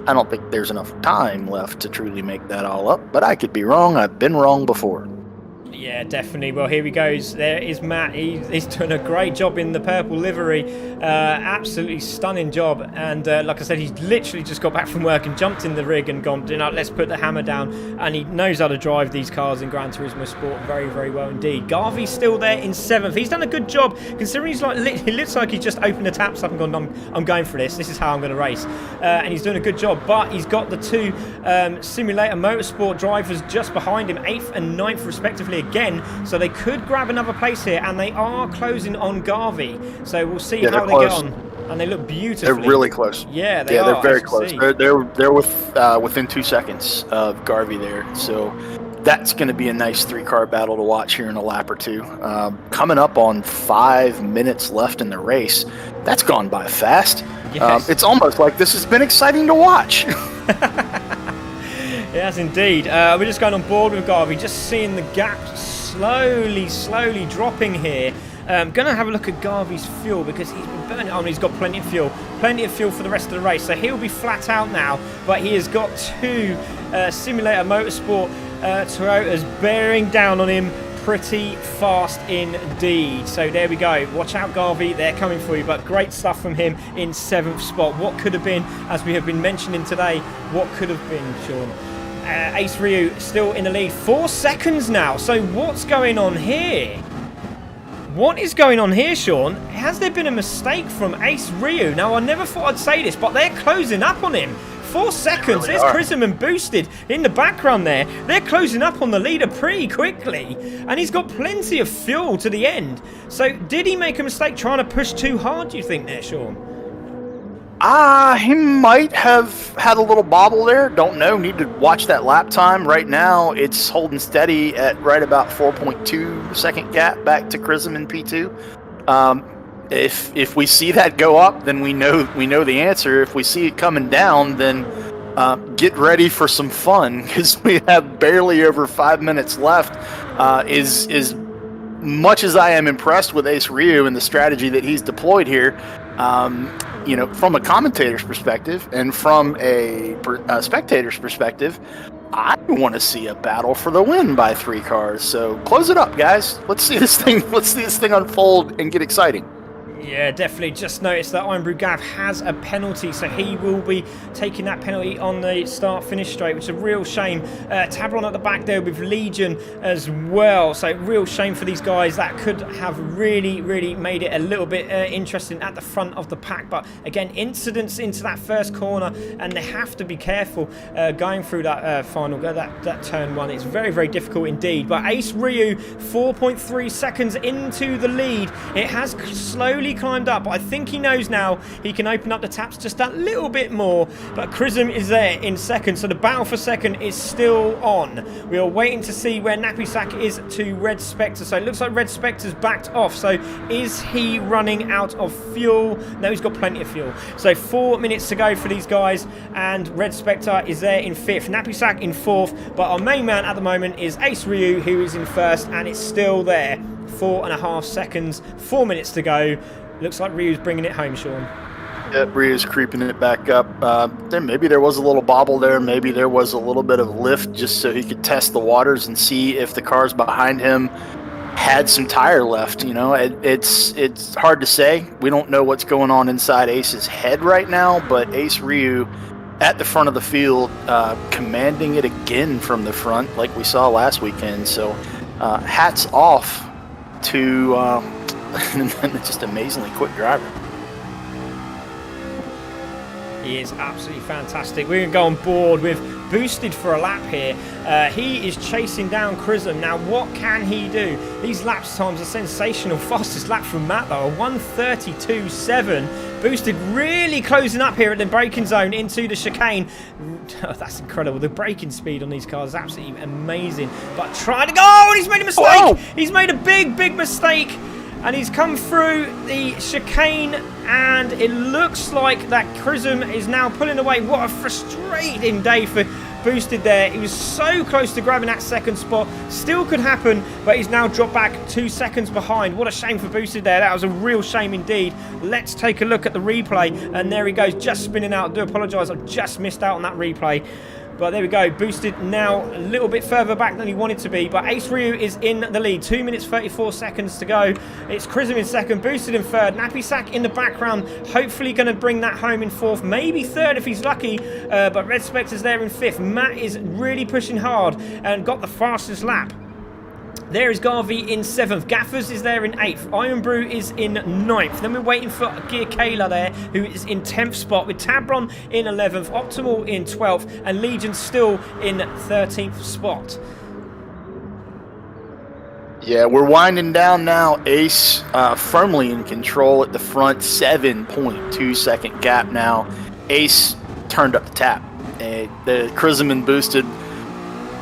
B: I don't think there's enough time left to truly make that all up, but I could be wrong. I've been wrong before.
A: Yeah, definitely. Well, here he goes. There is Matt. He's doing a great job in the purple livery. Absolutely stunning job. And like I said, he's literally just got back from work and jumped in the rig and gone, let's put the hammer down. And he knows how to drive these cars in Gran Turismo Sport very, very well indeed. Garvey's still there in 7th. He's done a good job considering he looks like he's just opened the taps up and gone, I'm going for this. This is how I'm going to race. And he's doing a good job. But he's got the 2 Simulator Motorsport drivers just behind him, 8th and 9th respectively again, so they could grab another place here, and they are closing on Garvey, so we'll see how they get on. And they look beautiful.
B: They're really close.
A: Yeah, they are.
B: They're very close. They're within 2 seconds of Garvey there, so that's going to be a nice 3-car battle to watch here in a lap or two. Coming up on 5 minutes left in the race. That's gone by fast. Yes. It's almost like this has been exciting to watch.
A: Yes, indeed. We're just going on board with Garvey, just seeing the gap slowly dropping here. Going to have a look at Garvey's fuel because he's been burning. Oh, he's got plenty of fuel for the rest of the race. So he'll be flat out now, but he has got 2 Simulator Motorsport Toyotas bearing down on him pretty fast indeed. So there we go. Watch out, Garvey. They're coming for you, but great stuff from him in 7th spot. What could have been, as we have been mentioning today, what could have been, Sean? Ace Ryu still in the lead, 4 seconds now. So what's going on here? What is going on here, Sean? Has there been a mistake from Ace Ryu? Now, I never thought I'd say this, but they're closing up on him. 4 seconds. There's Prism and Boosted in the background there. They're closing up on the leader pretty quickly, and he's got plenty of fuel to the end. So did he make a mistake trying to push too hard, do you think there, Sean?
B: He might have had a little bobble there. Don't know. Need to watch that lap time. Right now, it's holding steady at right about 4.2 second gap back to Chrism in P2. If we see that go up, then we know the answer. If we see it coming down, then get ready for some fun because we have barely over 5 minutes left. As much as I am impressed with Ace Ryu and the strategy that he's deployed here, from a commentator's perspective and from a spectator's perspective, I want to see a battle for the win by 3 cars. So close it up, guys. Let's see this thing unfold and get exciting.
A: Yeah, definitely. Just noticed that Iron Brew Gav has a penalty, so he will be taking that penalty on the start-finish straight, which is a real shame. Tabron at the back there with Legion as well, so real shame for these guys. That could have really made it a little bit interesting at the front of the pack, but again, incidents into that first corner, and they have to be careful going through that that turn 1. It's very difficult indeed, but Ace Ryu 4.3 seconds into the lead. It has slowly climbed up, but I think he knows now he can open up the taps just that little bit more. But Chrism is there in second, so the battle for second is still on. We are waiting to see where Nappy Sack is to Red Spectre. So it looks like Red Spectre's backed off. So is he running out of fuel? No, he's got plenty of fuel. So 4 minutes to go for these guys, and Red Spectre is there in 5th, Nappy Sack in 4th, but our main man at the moment is Ace Ryu, who is in 1st, and it's still there. 4.5 seconds, 4 minutes to go. Looks like Ryu's bringing it home, Sean.
B: Yep, Ryu's creeping it back up. Maybe there was a little bobble there. Maybe there was a little bit of lift just so he could test the waters and see if the cars behind him had some tire left. It's hard to say. We don't know what's going on inside Ace's head right now, but Ace Ryu at the front of the field, commanding it again from the front like we saw last weekend. So hats off to just amazingly quick driver.
A: He is absolutely fantastic. We're going to go on board with Boosted for a lap here. He is chasing down Chrism. Now, what can he do? These lapse times are sensational. Fastest lap from Matt, though, a 1:32.7. Boosted really closing up here at the braking zone into the chicane. Oh, that's incredible. The braking speed on these cars is absolutely amazing. But trying to go, and he's made a mistake. Whoa. He's made a big mistake. And he's come through the chicane, and it looks like that Chrism is now pulling away. What a frustrating day for Boosted there. He was so close to grabbing that second spot. Still could happen, but he's now dropped back 2 seconds behind. What a shame for Boosted there. That was a real shame indeed. Let's take a look at the replay, and there he goes, just spinning out. I do apologise, I've just missed out on that replay. But there we go. Boosted now a little bit further back than he wanted to be. But Ace Ryu is in the lead. 2 minutes 34 seconds to go. It's Chrism in second, Boosted in third. Nappy Sack in the background. Hopefully going to bring that home in fourth. Maybe third if he's lucky. But Red Spectre's there in fifth. Matt is really pushing hard and got the fastest lap. There is Garvey in 7th. Gaffers is there in 8th. Iron Brew is in 9th. Then we're waiting for Gear Kayla there, who is in 10th spot, with Tabron in 11th, Optimal in 12th, and Legion still in 13th spot.
B: Yeah, we're winding down now. Ace firmly in control at the front, 7.2 second gap now. Ace turned up the tap. The Chrism and Boosted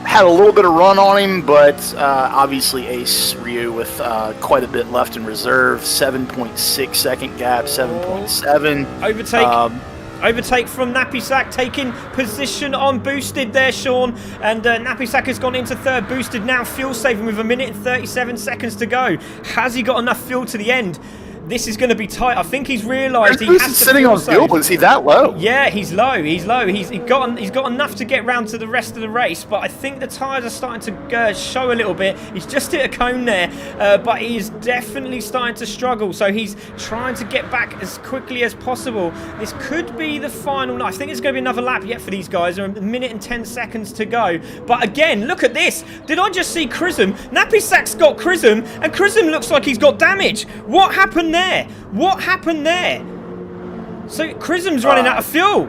B: had a little bit of run on him, but obviously Ace Ryu with quite a bit left in reserve. 7.6 second gap, 7.7.
A: Overtake from Nappy Sack, taking position on Boosted there, Sean. And Nappy Sack has gone into third. Boosted now fuel saving with 1 minute and 37 seconds to go. Has he got enough fuel to the end? This is going to be tight. I think he's realised he has to
B: sitting on fuel. Is he that low?
A: Yeah, he's low. He's low. He's got enough to get round to the rest of the race, but I think the tyres are starting to show a little bit. He's just hit a cone there, but he is definitely starting to struggle. So he's trying to get back as quickly as possible. This could be the final. I think it's going to be another lap yet for these guys. There are 1 minute and 10 seconds to go. But again, look at this. Did I just see Chrism? Nappy Sack's got Chrism, and Chrism looks like he's got damage. What happened there? What happened there? So Chrism's running out of fuel.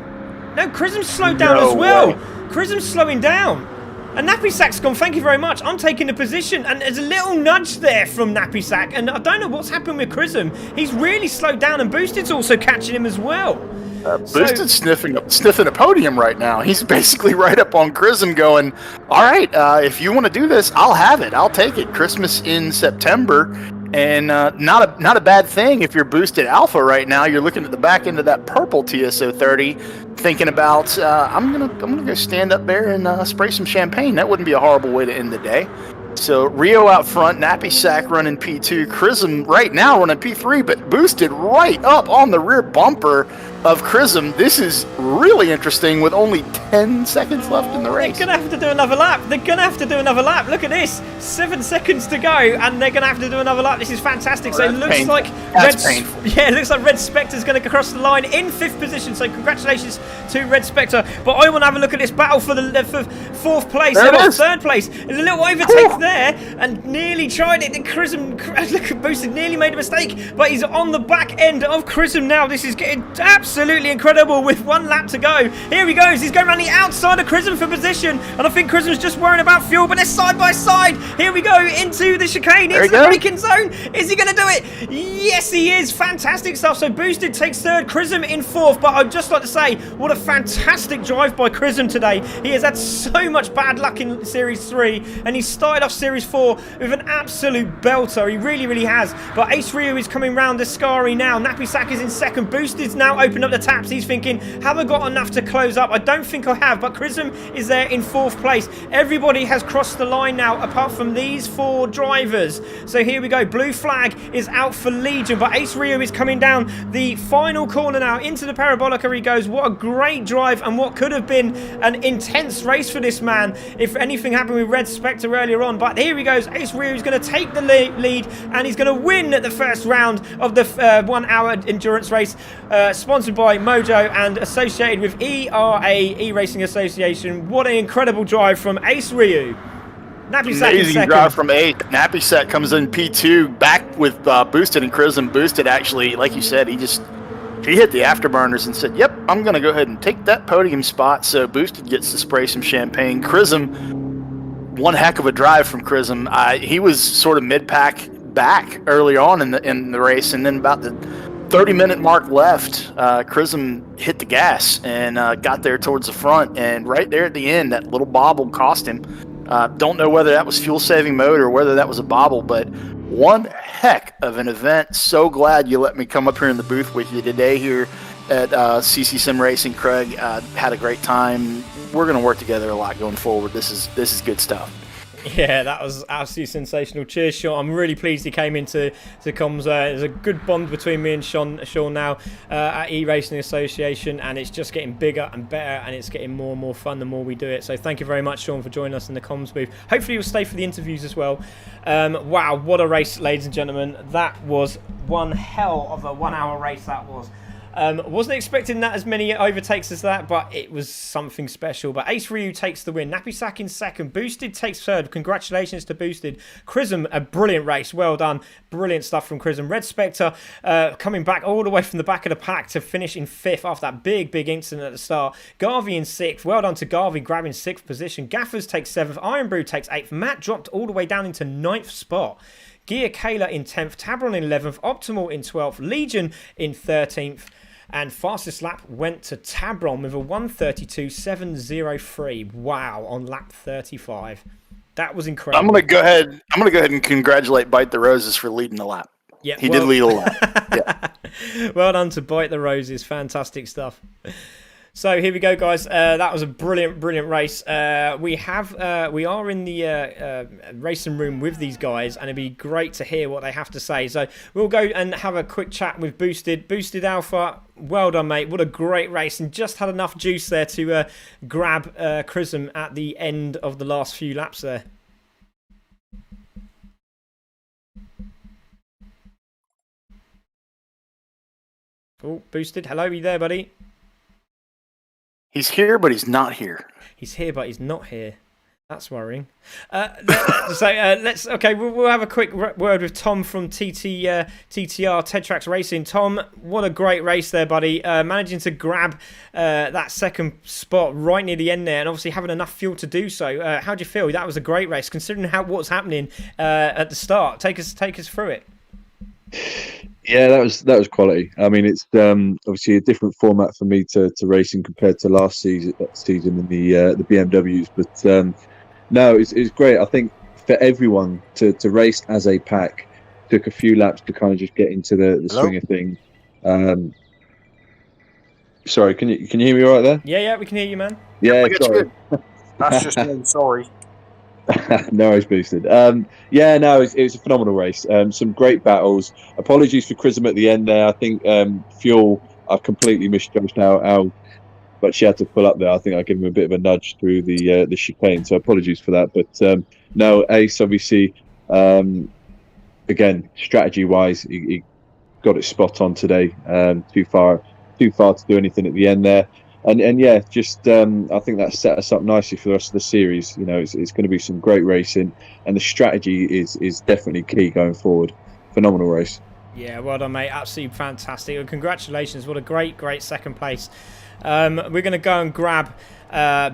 A: No, Chrism's slowed down as well. Chrism's slowing down. And Nappy Sack's gone, thank you very much. I'm taking the position. And there's a little nudge there from Nappy Sack. And I don't know what's happened with Chrism. He's really slowed down, and Boosted's also catching him as well.
B: Boosted's sniffing a podium right now. He's basically right up on Chrism going, all right, if you want to do this, I'll have it. I'll take it. Christmas in September. And not a bad thing if you're Boosted Alpha right now. You're looking at the back end of that purple TSO30, thinking about I'm gonna go stand up there and spray some champagne. That wouldn't be a horrible way to end the day. So Rio out front, Nappy Sack running P2, Chrism right now running P3, but Boosted right up on the rear bumper of Chrism. This is really interesting with only 10 seconds left in the race.
A: They're going to have to do another lap. Look at this. 7 seconds to go, and they're going to have to do another lap. This is fantastic. So it looks like it looks like Red Spectre's going to cross the line in 5th position. So congratulations to Red Spectre. But I want to have a look at this battle for 4th place. They're on 3rd place. There's a little overtake there, and nearly tried it. And Chrism, look at Boosted, nearly made a mistake, but he's on the back end of Chrism now. This is getting absolutely incredible with 1 lap to go. Here he goes. He's going around the outside of Chrism for position, and I think Chrism's just worrying about fuel, but they're side by side. Here we go into the chicane, into the braking zone. Is he going to do it? Yes, he is. Fantastic stuff. So Boosted takes 3rd, Chrism in 4th, but I'd just like to say, what a fantastic drive by Chrism today. He has had so much bad luck in Series 3, and he started off Series 4 with an absolute belter. He really, really has. But Ace Ryu is coming round the Scary now. Nappy Sack is in 2nd. Boosted's now opened up the taps. He's thinking, have I got enough to close up? I don't think I have, but Chrism is there in 4th place. Everybody has crossed the line now, apart from these 4 drivers. So here we go. Blue flag is out for Legion, but Ace Ryu is coming down the final corner now. Into the Parabolica he goes. What a great drive, and what could have been an intense race for this man if anything happened with Red Spectre earlier on. But here he goes. Ace Ryu is going to take the lead, and he's going to win the first round of the 1 hour endurance race, sponsored by Mojo and associated with ERA, E-Racing Association. What an incredible drive from Ace Ryu. Nappy Sack in 2nd.
B: Amazing drive from 8. Nappy Sack comes in P2, back with Boosted and Chrism. Boosted actually, like you said, he hit the afterburners and said, yep, I'm going to go ahead and take that podium spot. So Boosted gets to spray some champagne. Chrism, one heck of a drive from Chrism. He was sort of mid-pack back early on in the race, and then about the 30-minute mark left, Chrism hit the gas and got there towards the front, and right there at the end, that little bobble cost him. Don't know whether that was fuel-saving mode or whether that was a bobble, but one heck of an event. So glad you let me come up here in the booth with you today here at CC Sim Racing. Craig, had a great time. We're going to work together a lot going forward. This is good stuff.
A: Yeah, that was absolutely sensational. Cheers, Sean. I'm really pleased he came into comms. There's a good bond between me and Sean now at E-Racing Association, and it's just getting bigger and better, and it's getting more and more fun the more we do it. So thank you very much, Sean, for joining us in the comms booth. Hopefully you'll stay for the interviews as well. Wow, what a race, ladies and gentlemen. That was one hell of a 1 hour race that was. Wasn't expecting that as many overtakes as that, but it was something special. But Ace Ryu takes the win. Napisak in second. Boosted takes third. Congratulations to Boosted. Chrism, a brilliant race. Well done. Brilliant stuff from Chrism. Red Spectre coming back all the way from the back of the pack to finish in fifth after that big incident at the start. Garvey in sixth. Well done to Garvey grabbing sixth position. Gaffers takes seventh. Iron Brew takes eighth. Matt dropped all the way down into ninth spot. Gear Kayla in 10th. Tabron in 11th. Optimal in 12th. Legion in 13th. And fastest lap went to Tabron with a 1:32.703. Wow, on lap 35. That was incredible.
B: I'm gonna go ahead and congratulate Bite the Roses for leading the lap.
A: Yeah,
B: he did lead a lap. Yeah.
A: Well done to Bite the Roses. Fantastic stuff. So here we go, guys. That was a brilliant race. We are in the racing room with these guys, and it'd be great to hear what they have to say. So we'll go and have a quick chat with Boosted Alpha. Well done, mate. What a great race, and just had enough juice there to grab Chrism at the end of the last few laps there. Oh, Boosted. Hello, are you there, buddy?
B: He's here, but he's not here.
A: He's here, but he's not here. That's worrying. We'll have a quick word with Tom from TTR Tetrax Racing. Tom, what a great race there, buddy. Managing to grab that second spot right near the end there, and obviously having enough fuel to do so. How do you feel? That was a great race, considering what's happening at the start. Take us through it.
C: Yeah, that was quality. I mean, it's obviously a different format for me to racing compared to last season in the BMWs. But no, it's great. I think for everyone to race as a pack took a few laps to kind of just get into the swing of things. Sorry, can you hear me all right there?
A: Yeah, we can hear you, man.
C: Yeah, sorry.
B: That's just me. Sorry.
C: No, it's Boosted. It was a phenomenal race. Some great battles. Apologies for Chrism at the end there. I think Fuel, I've completely misjudged how but she had to pull up there. I think I gave him a bit of a nudge through the chicane, so apologies for that. But no, Ace obviously, again, strategy-wise, he got it spot on today. Too far to do anything at the end there. And yeah, just I think that set us up nicely for the rest of the series. You know, it's going to be some great racing, and the strategy is definitely key going forward. Phenomenal race.
A: Yeah, well done, mate. Absolutely fantastic. And congratulations. What a great second place. We're going to go and grab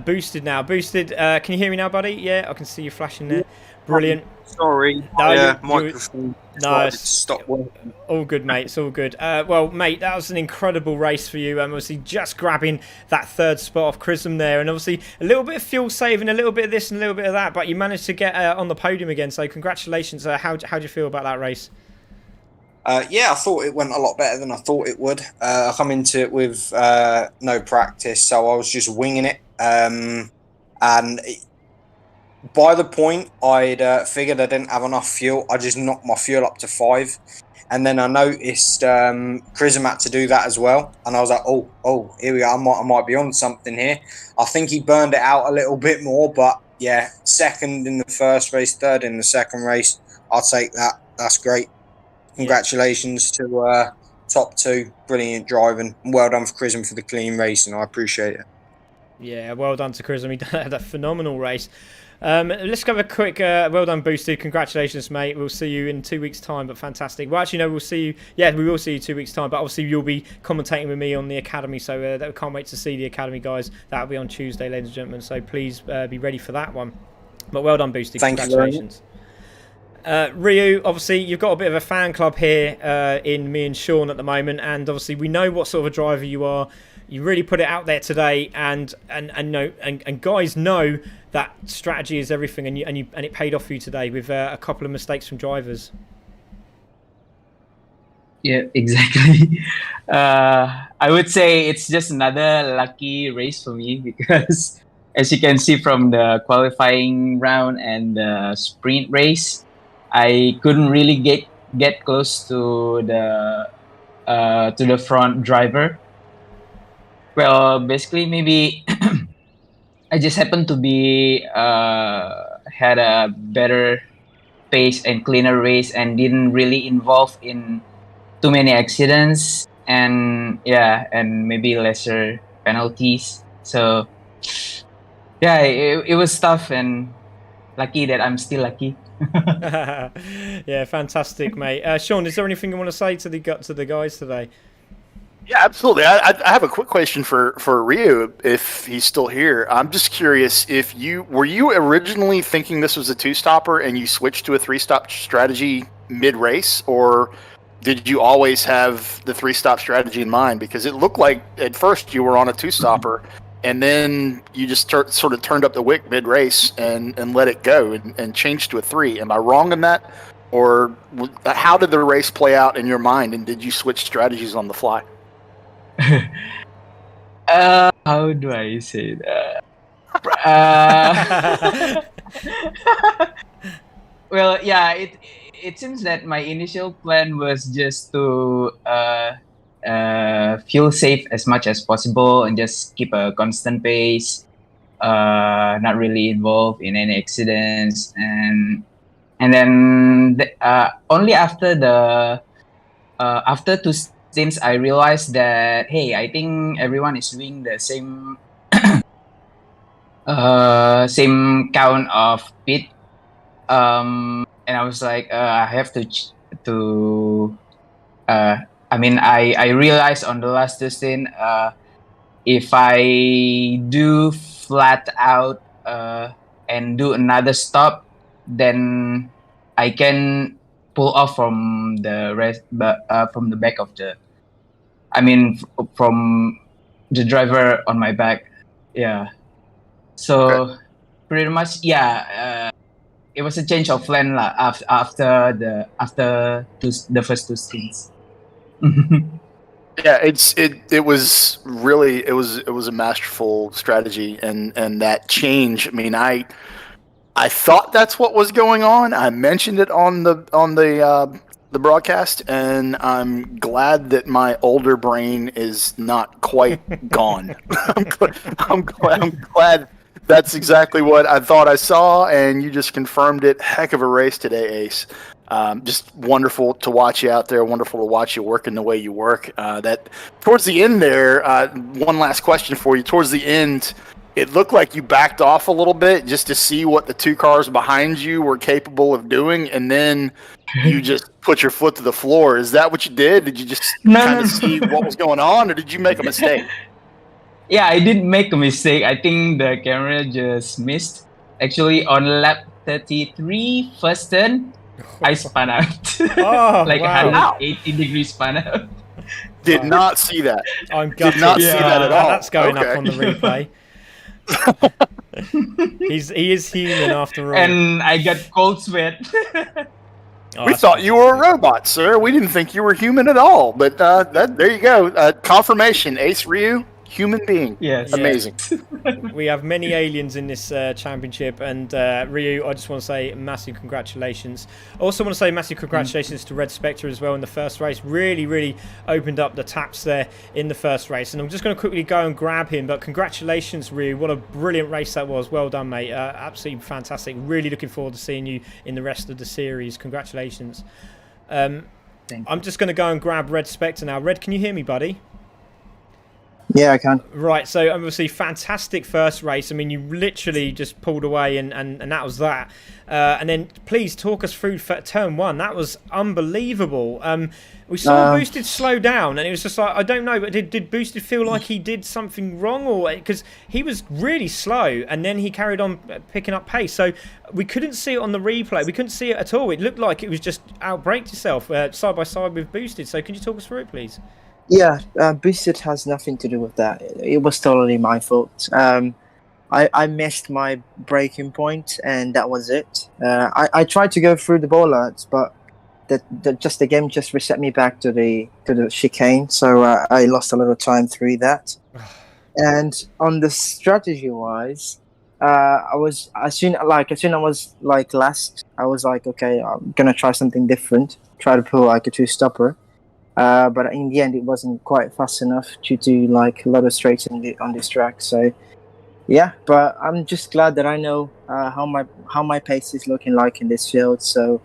A: Boosted now. Boosted, can you hear me now, buddy? Yeah, I can see you flashing there. Brilliant.
D: Sorry. Microphone.
A: No,
D: stop working.
A: All good, mate. It's all good. Well, mate, that was an incredible race for you. Obviously, just grabbing that third spot off Chrism there, and obviously a little bit of fuel saving, a little bit of this and a little bit of that, but you managed to get on the podium again. So congratulations. How do you feel about that race?
D: Yeah, I thought it went a lot better than I thought it would. I come into it with no practice, so I was just winging it. By the point I'd figured I didn't have enough fuel, I just knocked my fuel up to 5. And then I noticed Chrism had to do that as well. And I was like, oh, here we go. I might be on something here. I think he burned it out a little bit more. But yeah, second in the first race, third in the second race. I'll take that. That's great. Congratulations to top 2. Brilliant driving. Well done for Chrism for the clean racing. I appreciate it.
A: Yeah, well done to Chrism. He had a phenomenal race. Let's have a quick well done, Boosted. Congratulations, mate. We'll see you in 2 weeks' time, but fantastic. Well, actually, no, we'll see you. Yeah, we will see you 2 weeks' time, but obviously you'll be commentating with me on the Academy, so we can't wait to see the Academy, guys. That'll be on Tuesday, ladies and gentlemen, so please be ready for that one. But well done, Boosted. Congratulations. Ryu, obviously, you've got a bit of a fan club here in me and Sean at the moment, and obviously we know what sort of a driver you are. You really put it out there today, and guys know that strategy is everything, and it paid off for you today with a couple of mistakes from drivers.
E: Yeah, exactly. I would say it's just another lucky race for me because as you can see from the qualifying round and the sprint race, I couldn't really get close to the front driver. Well, basically, maybe I just happened to be had a better pace and cleaner race and didn't really involve in too many accidents and and maybe lesser penalties. So yeah, it was tough and lucky that I'm still lucky.
A: Yeah, fantastic, mate. Sean, is there anything you want to say to the guys today?
B: Yeah, absolutely. I have a quick question for Ryu, if he's still here. I'm just curious if were you originally thinking this was a two-stopper and you switched to a three-stop strategy mid-race, or did you always have the three-stop strategy in mind? Because it looked like at first you were on a two-stopper, and then you just sort of turned up the wick mid-race and let it go and changed to a three. Am I wrong in that? Or how did the race play out in your mind, and did you switch strategies on the fly?
E: How do I say that? Well, yeah, it seems that my initial plan was just to feel safe as much as possible and just keep a constant pace, not really involved in any accidents, and then only after two stints, I realized that hey, I think everyone is doing the same count of pit. And I was like, I have to. I mean, I realized on the last two stint, if I do flat out and do another stop, then I can pull off from the rest, but from the back of the. I mean, from the driver on my back. Yeah. So
B: Okay.
E: pretty much, yeah. It was a change of plan lah after the first two stints.
B: Yeah, it was really it was a masterful strategy, and that change. I mean, I thought that's what was going on. I mentioned it on the broadcast, and I'm glad that my older brain is not quite gone. I'm glad that's exactly what I thought I saw, and you just confirmed it. Heck of a race today, Ace. Just wonderful to watch you out there. Wonderful to watch you working the way you work. That towards the end there, one last question for you. Towards the end, it looked like you backed off a little bit just to see what the two cars behind you were capable of doing, and then you just put your foot to the floor. Is that what you did? Did you just kind of see what was going on, or did you make a mistake?
E: Yeah, I did make a mistake. I think the camera just missed. Actually, on lap 33, first turn, I spun out.
A: Oh,
E: like
A: wow.
E: 180 degrees spun out.
B: Did not see that.
A: I'm gutted.
B: Did not see that at all.
A: That's going
B: Okay.
A: up on the replay. He is human after all.
E: And I got cold sweat.
A: Oh,
B: We
A: that's
B: thought you were a robot, sir. We didn't think you were human at all. But there you go. Confirmation. Ace Ryu, human being.
E: Yes.
B: Amazing.
A: We have many aliens in this championship, and Ryu, I just want to say massive congratulations. I also want to say massive congratulations to Red Spectre as well in the first race. Really opened up the taps there in the first race, and I'm just going to quickly go and grab him. But congratulations, Ryu! What a brilliant race that was. Well done, mate. Absolutely fantastic. Really looking forward to seeing you in the rest of the series. Congratulations. I'm just going to go and grab Red Spectre now. Red, can you hear me, buddy?
F: Yeah, I can.
A: Right, so obviously fantastic first race. I mean, you literally just pulled away and that was that. And then please talk us through turn one. That was unbelievable. We saw Boosted slow down, and it was just like, I don't know, but did Boosted feel like he did something wrong? Or because he was really slow, and then he carried on picking up pace. So we couldn't see it on the replay. We couldn't see it at all. It looked like it was just outbraked yourself side by side with Boosted. So can you talk us through it, please?
F: Yeah, Boosted has nothing to do with that. It was totally my fault. I missed my braking point, and that was it. I tried to go through the bollards, but the game just reset me back to the chicane, so I lost a little time through that. And on the strategy wise, I was as soon I was like last, I was like, okay, I'm gonna try something different, try to pull like a two stopper. But in the end, it wasn't quite fast enough due to like a lot of straights on this track. So yeah, but I'm just glad that I know how my pace is looking like in this field. So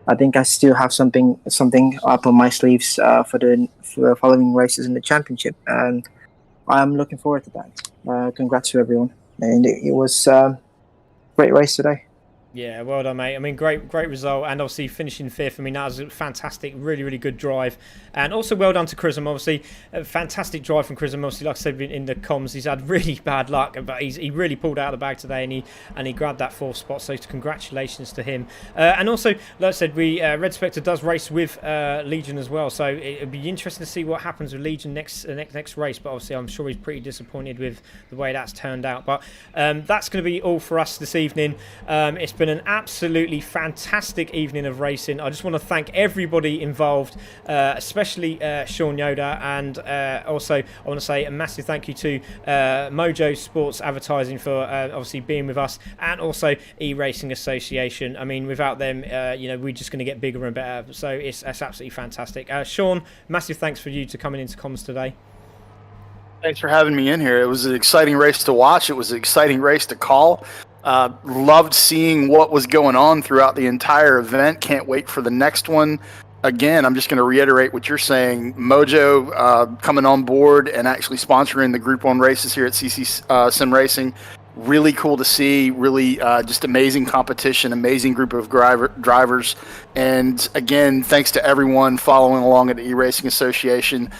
F: I think I still have something up on my sleeves for the following races in the championship, and I'm looking forward to that. Congrats to everyone, and it was a great race today.
A: Yeah, well done, mate. I mean, great result, and obviously finishing fifth. I mean, that was a fantastic, really good drive, and also well done to Chrism. Obviously, a fantastic drive from Chrism. Obviously, like I said in the comms, he's had really bad luck, but he really pulled out of the bag today, and he grabbed that fourth spot. So congratulations to him. And also, like I said, Red Spectre does race with Legion as well, so it'd be interesting to see what happens with Legion next race. But obviously, I'm sure he's pretty disappointed with the way that's turned out. But that's going to be all for us this evening. It's been an absolutely fantastic evening of racing. I just want to thank everybody involved, especially Sean Yoda, and also I want to say a massive thank you to Mojo Sports Advertising for obviously being with us, and also E-Racing Association. I mean, without them, we're just going to get bigger and better. So that's absolutely fantastic. Sean, massive thanks for you to coming into comms today.
B: Thanks for having me in here. It was an exciting race to watch. It was an exciting race to call. Loved seeing what was going on throughout the entire event. Can't wait for the next one. Again, I'm just going to reiterate what you're saying. Mojo coming on board and actually sponsoring the Group 1 races here at CC Sim Racing. Really cool to see. Really just amazing competition, amazing group of drivers. And again, thanks to everyone following along at the E-Racing Association.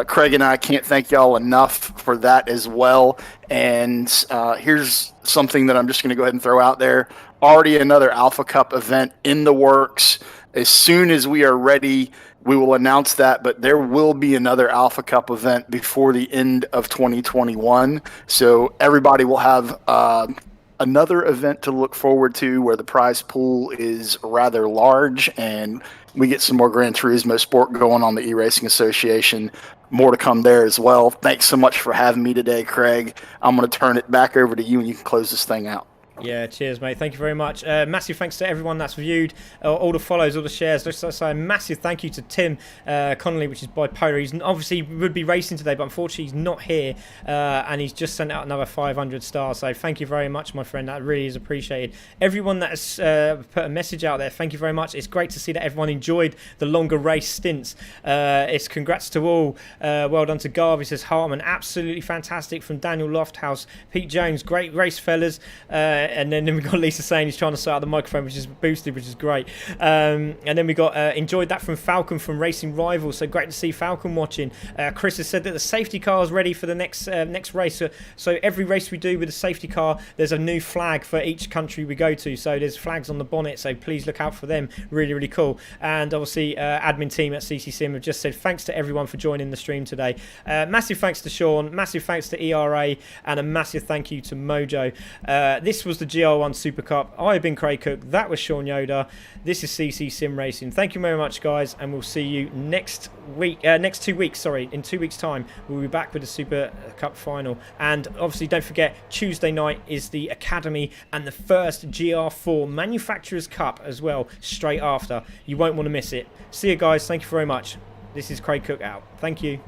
B: Craig and I can't thank y'all enough for that as well. And here's something that I'm just going to go ahead and throw out there. Already another Alpha Cup event in the works. As soon as we are ready, we will announce that, but there will be another Alpha Cup event before the end of 2021. So everybody will have another event to look forward to where the prize pool is rather large and we get some more Gran Turismo sport going on the E-Racing Association. More to come there as well. Thanks so much for having me today, Craig. I'm going to turn it back over to you and you can close this thing out.
A: Yeah, cheers, mate. Thank you very much. Massive thanks to everyone that's viewed, all the follows, all the shares. Let's say a massive thank you to Tim Connolly, which is bipolar. He's obviously would be racing today, but unfortunately he's not here, and he's just sent out another 500 stars. So thank you very much, my friend. That really is appreciated. Everyone that has put a message out there, thank you very much. It's great to see that everyone enjoyed the longer race stints. It's congrats to all. Well done to Garvey, says Hartman. Absolutely fantastic from Daniel Lofthouse. Pete Jones, great race, fellas. And then we've got Lisa saying he's trying to sort out the microphone, which is boosted, which is great. And then we got enjoyed that from Falcon from Racing Rivals. So great to see Falcon watching. Chris has said that the safety car is ready for the next race. So every race we do with the safety car, there's a new flag for each country we go to. So there's flags on the bonnet. So please look out for them. Really cool. And obviously, admin team at CC Sim have just said thanks to everyone for joining the stream today. Massive thanks to Sean. Massive thanks to ERA, and a massive thank you to Mojo. This was the GR1 Super Cup. I've been Craig Cook. That was Sean Yoda. This is CC Sim Racing. Thank you very much, guys, and we'll see you next week. Next 2 weeks, sorry. In 2 weeks' time, we'll be back with the Super Cup final. And obviously, don't forget, Tuesday night is the Academy and the first GR4 Manufacturers Cup as well, straight after. You won't want to miss it. See you guys. Thank you very much. This is Craig Cook out. Thank you.